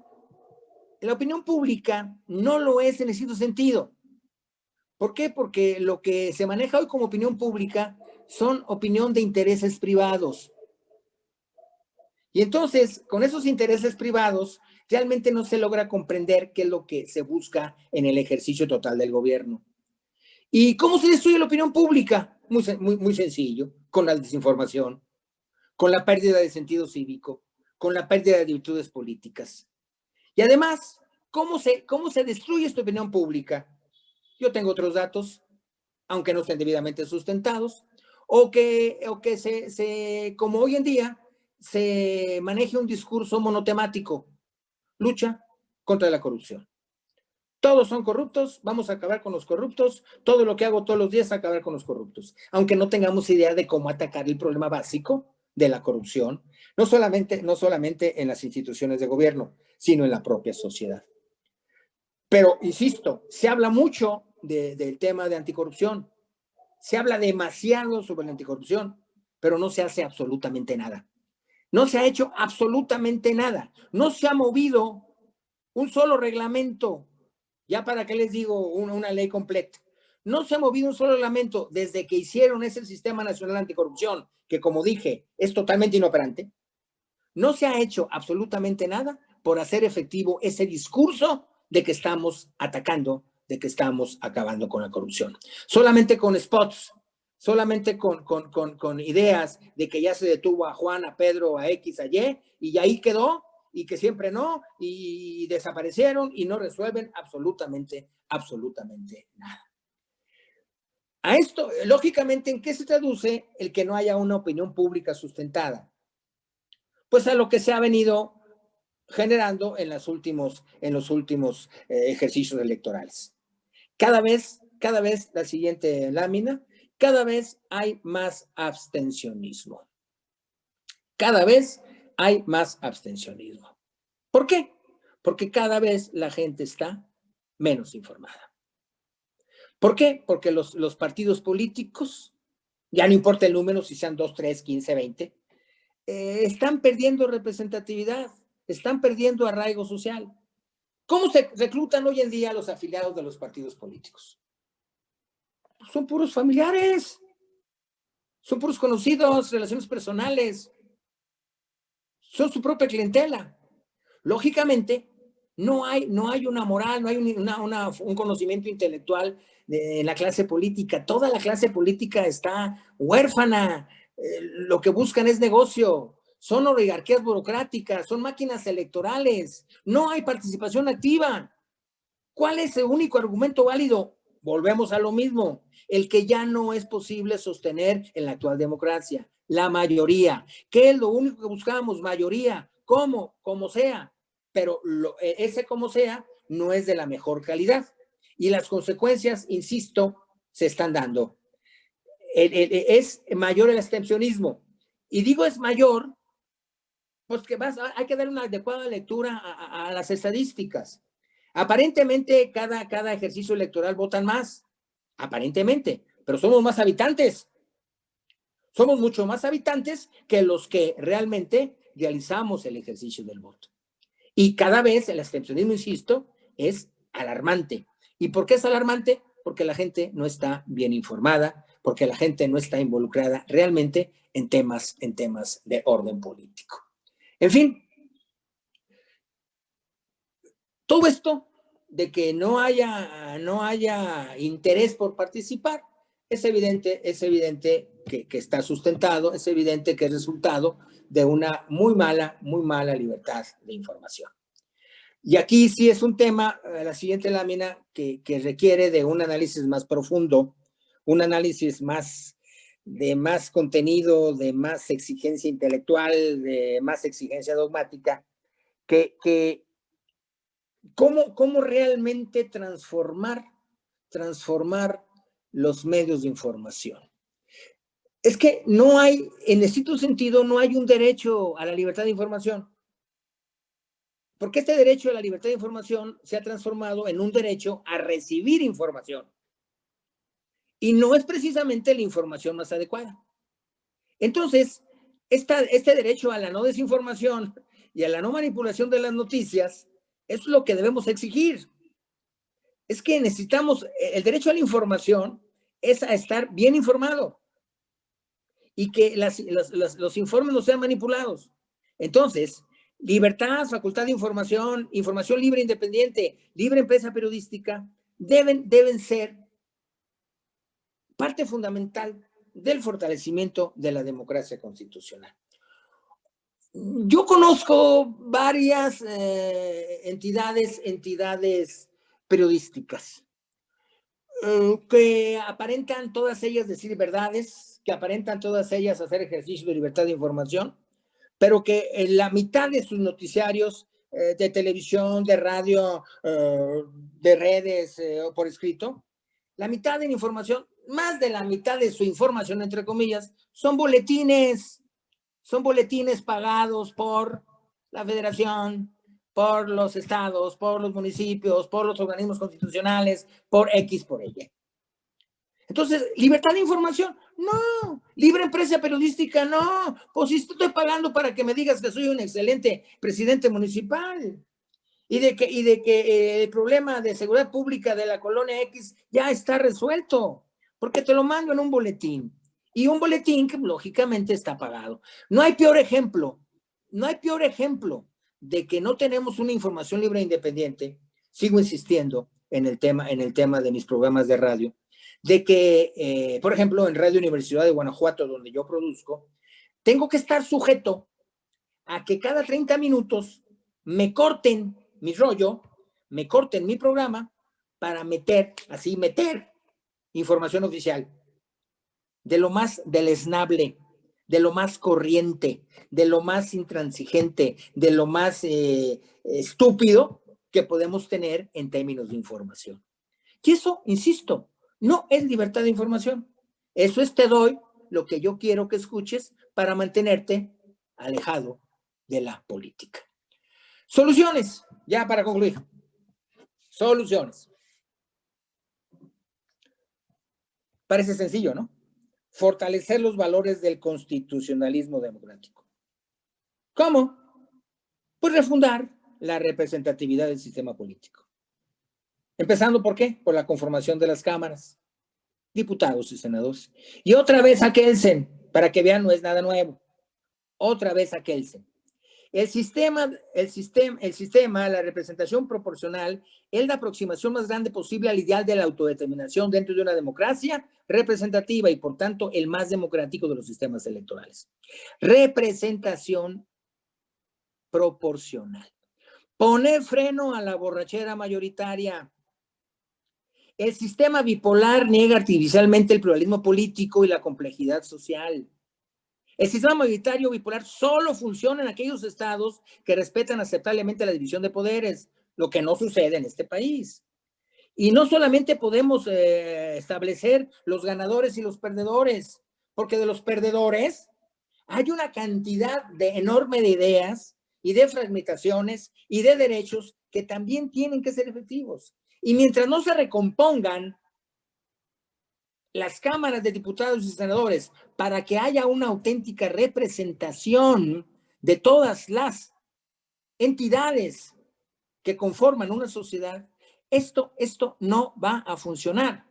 la opinión pública no lo es en ese sentido. ¿Por qué? Porque lo que se maneja hoy como opinión pública son opinión de intereses privados. Y entonces, con esos intereses privados, realmente no se logra comprender qué es lo que se busca en el ejercicio total del gobierno. ¿Y cómo se destruye la opinión pública? Muy sencillo, con la desinformación, con la pérdida de sentido cívico, con la pérdida de virtudes políticas. Y además, ¿cómo se destruye esta opinión pública? Yo tengo otros datos, aunque no estén debidamente sustentados, o que como hoy en día, se maneje un discurso monotemático, lucha contra la corrupción. Todos son corruptos, vamos a acabar con los corruptos, todo lo que hago todos los días es acabar con los corruptos, aunque no tengamos idea de cómo atacar el problema básico de la corrupción, no solamente en las instituciones de gobierno, sino en la propia sociedad. Pero, insisto, se habla mucho del tema de anticorrupción, se habla demasiado sobre la anticorrupción, pero no se hace absolutamente nada. No se ha hecho absolutamente nada. No se ha movido un solo reglamento, ya para qué les digo una ley completa. No se ha movido un solo reglamento desde que hicieron ese Sistema Nacional Anticorrupción, que como dije, es totalmente inoperante. No se ha hecho absolutamente nada por hacer efectivo ese discurso de que estamos atacando, de que estamos acabando con la corrupción. Solamente con spots, solamente con ideas de que ya se detuvo a Juan, a Pedro, a X, a Y ahí quedó, y que siempre no, y desaparecieron y no resuelven absolutamente nada. A esto, lógicamente, ¿en qué se traduce el que no haya una opinión pública sustentada? Pues a lo que se ha venido generando en los últimos ejercicios electorales. Cada vez, la siguiente lámina, cada vez hay más abstencionismo. Cada vez hay más abstencionismo. ¿Por qué? Porque cada vez la gente está menos informada. ¿Por qué? Porque los partidos políticos, ya no importa el número, si sean 2, 3, 15, 20, están perdiendo representatividad, están perdiendo arraigo social. ¿Cómo se reclutan hoy en día los afiliados de los partidos políticos? Son puros familiares, son puros conocidos, relaciones personales, son su propia clientela. Lógicamente, no hay una moral, no hay un conocimiento intelectual en la clase política. Toda la clase política está huérfana. Lo que buscan es negocio. Son oligarquías burocráticas, son máquinas electorales. No hay participación activa. ¿Cuál es el único argumento válido? Volvemos a lo mismo. El que ya no es posible sostener en la actual democracia. La mayoría. ¿Qué es lo único que buscamos? Mayoría. ¿Cómo? Como sea. Pero ese como sea no es de la mejor calidad. Y las consecuencias, insisto, se están dando. Es mayor el abstencionismo. Y digo es mayor, pues que hay que dar una adecuada lectura a las estadísticas. Aparentemente, cada ejercicio electoral votan más. Aparentemente. Pero somos más habitantes. Somos mucho más habitantes que los que realmente realizamos el ejercicio del voto. Y cada vez el abstencionismo, insisto, es alarmante. ¿Y por qué es alarmante? Porque la gente no está bien informada, porque la gente no está involucrada realmente en temas de orden político. En fin, todo esto de que no haya interés por participar, es evidente que está sustentado, es evidente que es resultado de una muy mala libertad de información. Y aquí sí es un tema, la siguiente lámina, que requiere de un análisis más profundo, un análisis de más contenido, de más exigencia intelectual, de más exigencia dogmática, cómo realmente transformar los medios de información. Es que no hay, en estricto sentido, no hay un derecho a la libertad de información. Porque este derecho a la libertad de información se ha transformado en un derecho a recibir información. Y no es precisamente la información más adecuada. Entonces, este derecho a la no desinformación y a la no manipulación de las noticias es lo que debemos exigir. Es que necesitamos, el derecho a la información es a estar bien informado y que los informes no sean manipulados. Entonces, libertad, facultad de información, información libre e independiente, libre empresa periodística, deben ser parte fundamental del fortalecimiento de la democracia constitucional. Yo conozco varias entidades periodísticas que aparentan todas ellas decir verdades, que aparentan todas ellas hacer ejercicio de libertad de información, pero que en la mitad de sus noticiarios de televisión, de radio, de redes o por escrito, la mitad de la información, más de la mitad de su información, entre comillas, son boletines. son boletines pagados por la federación, por los estados, por los municipios, por los organismos constitucionales, por X, por Y. Entonces, ¿libertad de información? No. ¿Libre empresa periodística? No. Pues si estoy pagando para que me digas que soy un excelente presidente municipal y de que el problema de seguridad pública de la colonia X ya está resuelto, porque te lo mando en un boletín. Y un boletín que lógicamente está pagado. No hay peor ejemplo de que no tenemos una información libre e independiente. Sigo insistiendo en el tema de mis programas de radio, de que, por ejemplo, en Radio Universidad de Guanajuato, donde yo produzco, tengo que estar sujeto a que cada 30 minutos me corten mi rollo, me corten mi programa para meter información oficial de lo más deleznable, de lo más corriente, de lo más intransigente, de lo más estúpido que podemos tener en términos de información. Y eso, insisto, no es libertad de información. Eso es te doy lo que yo quiero que escuches para mantenerte alejado de la política. Soluciones, ya para concluir. Soluciones. Parece sencillo, ¿no? Fortalecer los valores del constitucionalismo democrático. ¿Cómo? Pues refundar la representatividad del sistema político. Empezando, ¿por qué? Por la conformación de las cámaras, diputados y senadores. Y otra vez a Kelsen, para que vean, no es nada nuevo. Otra vez a Kelsen. El sistema, la representación proporcional, es la aproximación más grande posible al ideal de la autodeterminación dentro de una democracia representativa y, por tanto, el más democrático de los sistemas electorales. Representación proporcional. Poner freno a la borrachera mayoritaria. El sistema bipolar niega artificialmente el pluralismo político y la complejidad social. El sistema mayoritario bipolar solo funciona en aquellos estados que respetan aceptablemente la división de poderes, lo que no sucede en este país. Y no solamente podemos establecer los ganadores y los perdedores, porque de los perdedores hay una cantidad enorme de ideas y de fragmentaciones y de derechos que también tienen que ser efectivos. Y mientras no se recompongan las cámaras de diputados y senadores para que haya una auténtica representación de todas las entidades que conforman una sociedad, esto no va a funcionar.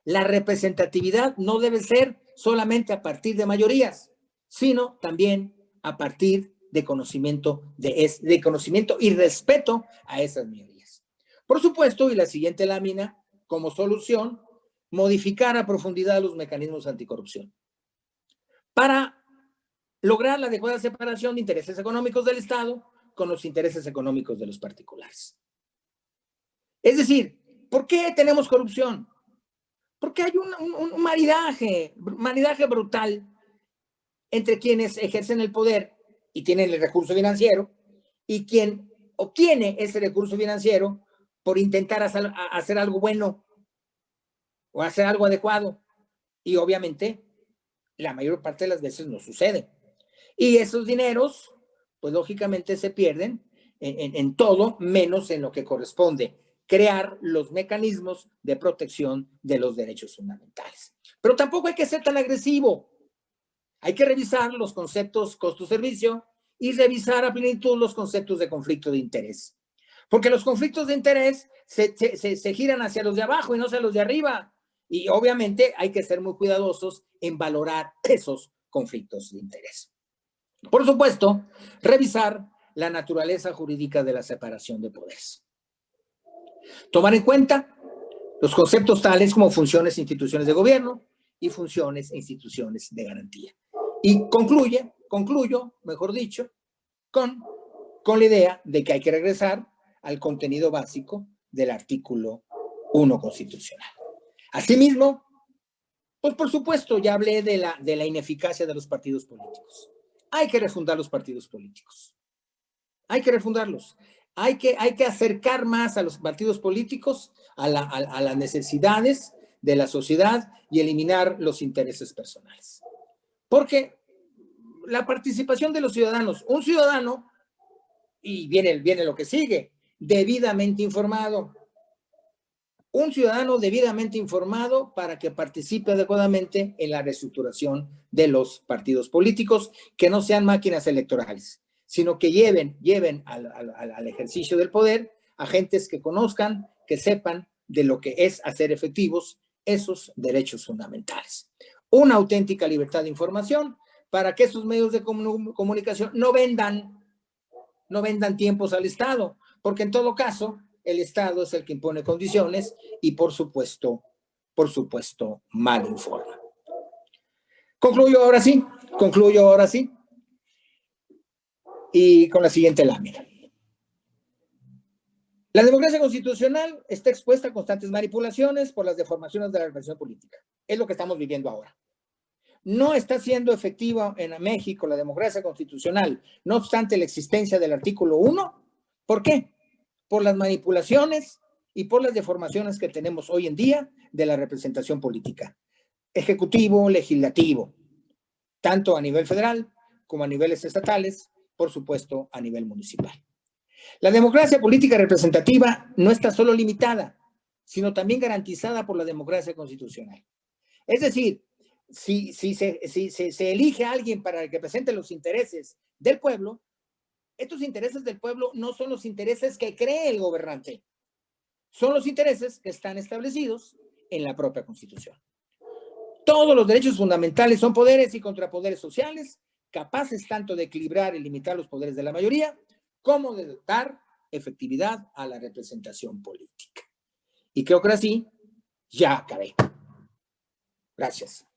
La representatividad no debe ser solamente a partir de mayorías, sino también a partir de conocimiento, de conocimiento y respeto a esas mayorías. Por supuesto, y la siguiente lámina, como solución, modificar a profundidad los mecanismos anticorrupción para lograr la adecuada separación de intereses económicos del Estado con los intereses económicos de los particulares. Es decir, ¿por qué tenemos corrupción? Porque hay un maridaje brutal entre quienes ejercen el poder y tienen el recurso financiero y quien obtiene ese recurso financiero por intentar hacer algo bueno o hacer algo adecuado. Y obviamente, la mayor parte de las veces no sucede. Y esos dineros, pues lógicamente se pierden en todo, menos en lo que corresponde crear los mecanismos de protección de los derechos fundamentales. Pero tampoco hay que ser tan agresivo. Hay que revisar los conceptos costo-servicio y revisar a plenitud los conceptos de conflicto de interés. Porque los conflictos de interés se giran hacia los de abajo y no hacia los de arriba. Y obviamente hay que ser muy cuidadosos en valorar esos conflictos de interés. Por supuesto, revisar la naturaleza jurídica de la separación de poderes. Tomar en cuenta los conceptos tales como funciones e instituciones de gobierno y funciones e instituciones de garantía. Y concluyo, mejor dicho, con la idea de que hay que regresar al contenido básico del artículo 1 constitucional. Asimismo, pues por supuesto, ya hablé de la ineficacia de los partidos políticos. Hay que refundar los partidos políticos. Hay que refundarlos. Hay que acercar más a los partidos políticos a las necesidades de la sociedad y eliminar los intereses personales. Porque la participación de los ciudadanos. Un ciudadano, y viene lo que sigue, debidamente informado. Un ciudadano debidamente informado para que participe adecuadamente en la reestructuración de los partidos políticos, que no sean máquinas electorales, sino que lleven al ejercicio del poder a gentes que conozcan, que sepan de lo que es hacer efectivos esos derechos fundamentales. Una auténtica libertad de información para que esos medios de comunicación no vendan tiempos al Estado, porque en todo caso el Estado es el que impone condiciones y por supuesto mal informa. Concluyo ahora sí, y con la siguiente lámina. La democracia constitucional está expuesta a constantes manipulaciones por las deformaciones de la representación política. Es lo que estamos viviendo ahora. No está siendo efectiva en México la democracia constitucional, no obstante la existencia del artículo 1. ¿Por qué? Por las manipulaciones y por las deformaciones que tenemos hoy en día de la representación política. Ejecutivo, legislativo, tanto a nivel federal como a niveles estatales, por supuesto a nivel municipal. La democracia política representativa no está solo limitada, sino también garantizada por la democracia constitucional. Es decir, si se elige a alguien para que represente los intereses del pueblo, estos intereses del pueblo no son los intereses que cree el gobernante, son los intereses que están establecidos en la propia Constitución. Todos los derechos fundamentales son poderes y contrapoderes sociales, capaces tanto de equilibrar y limitar los poderes de la mayoría, como de dar efectividad a la representación política. Y creo que así ya acabé. Gracias.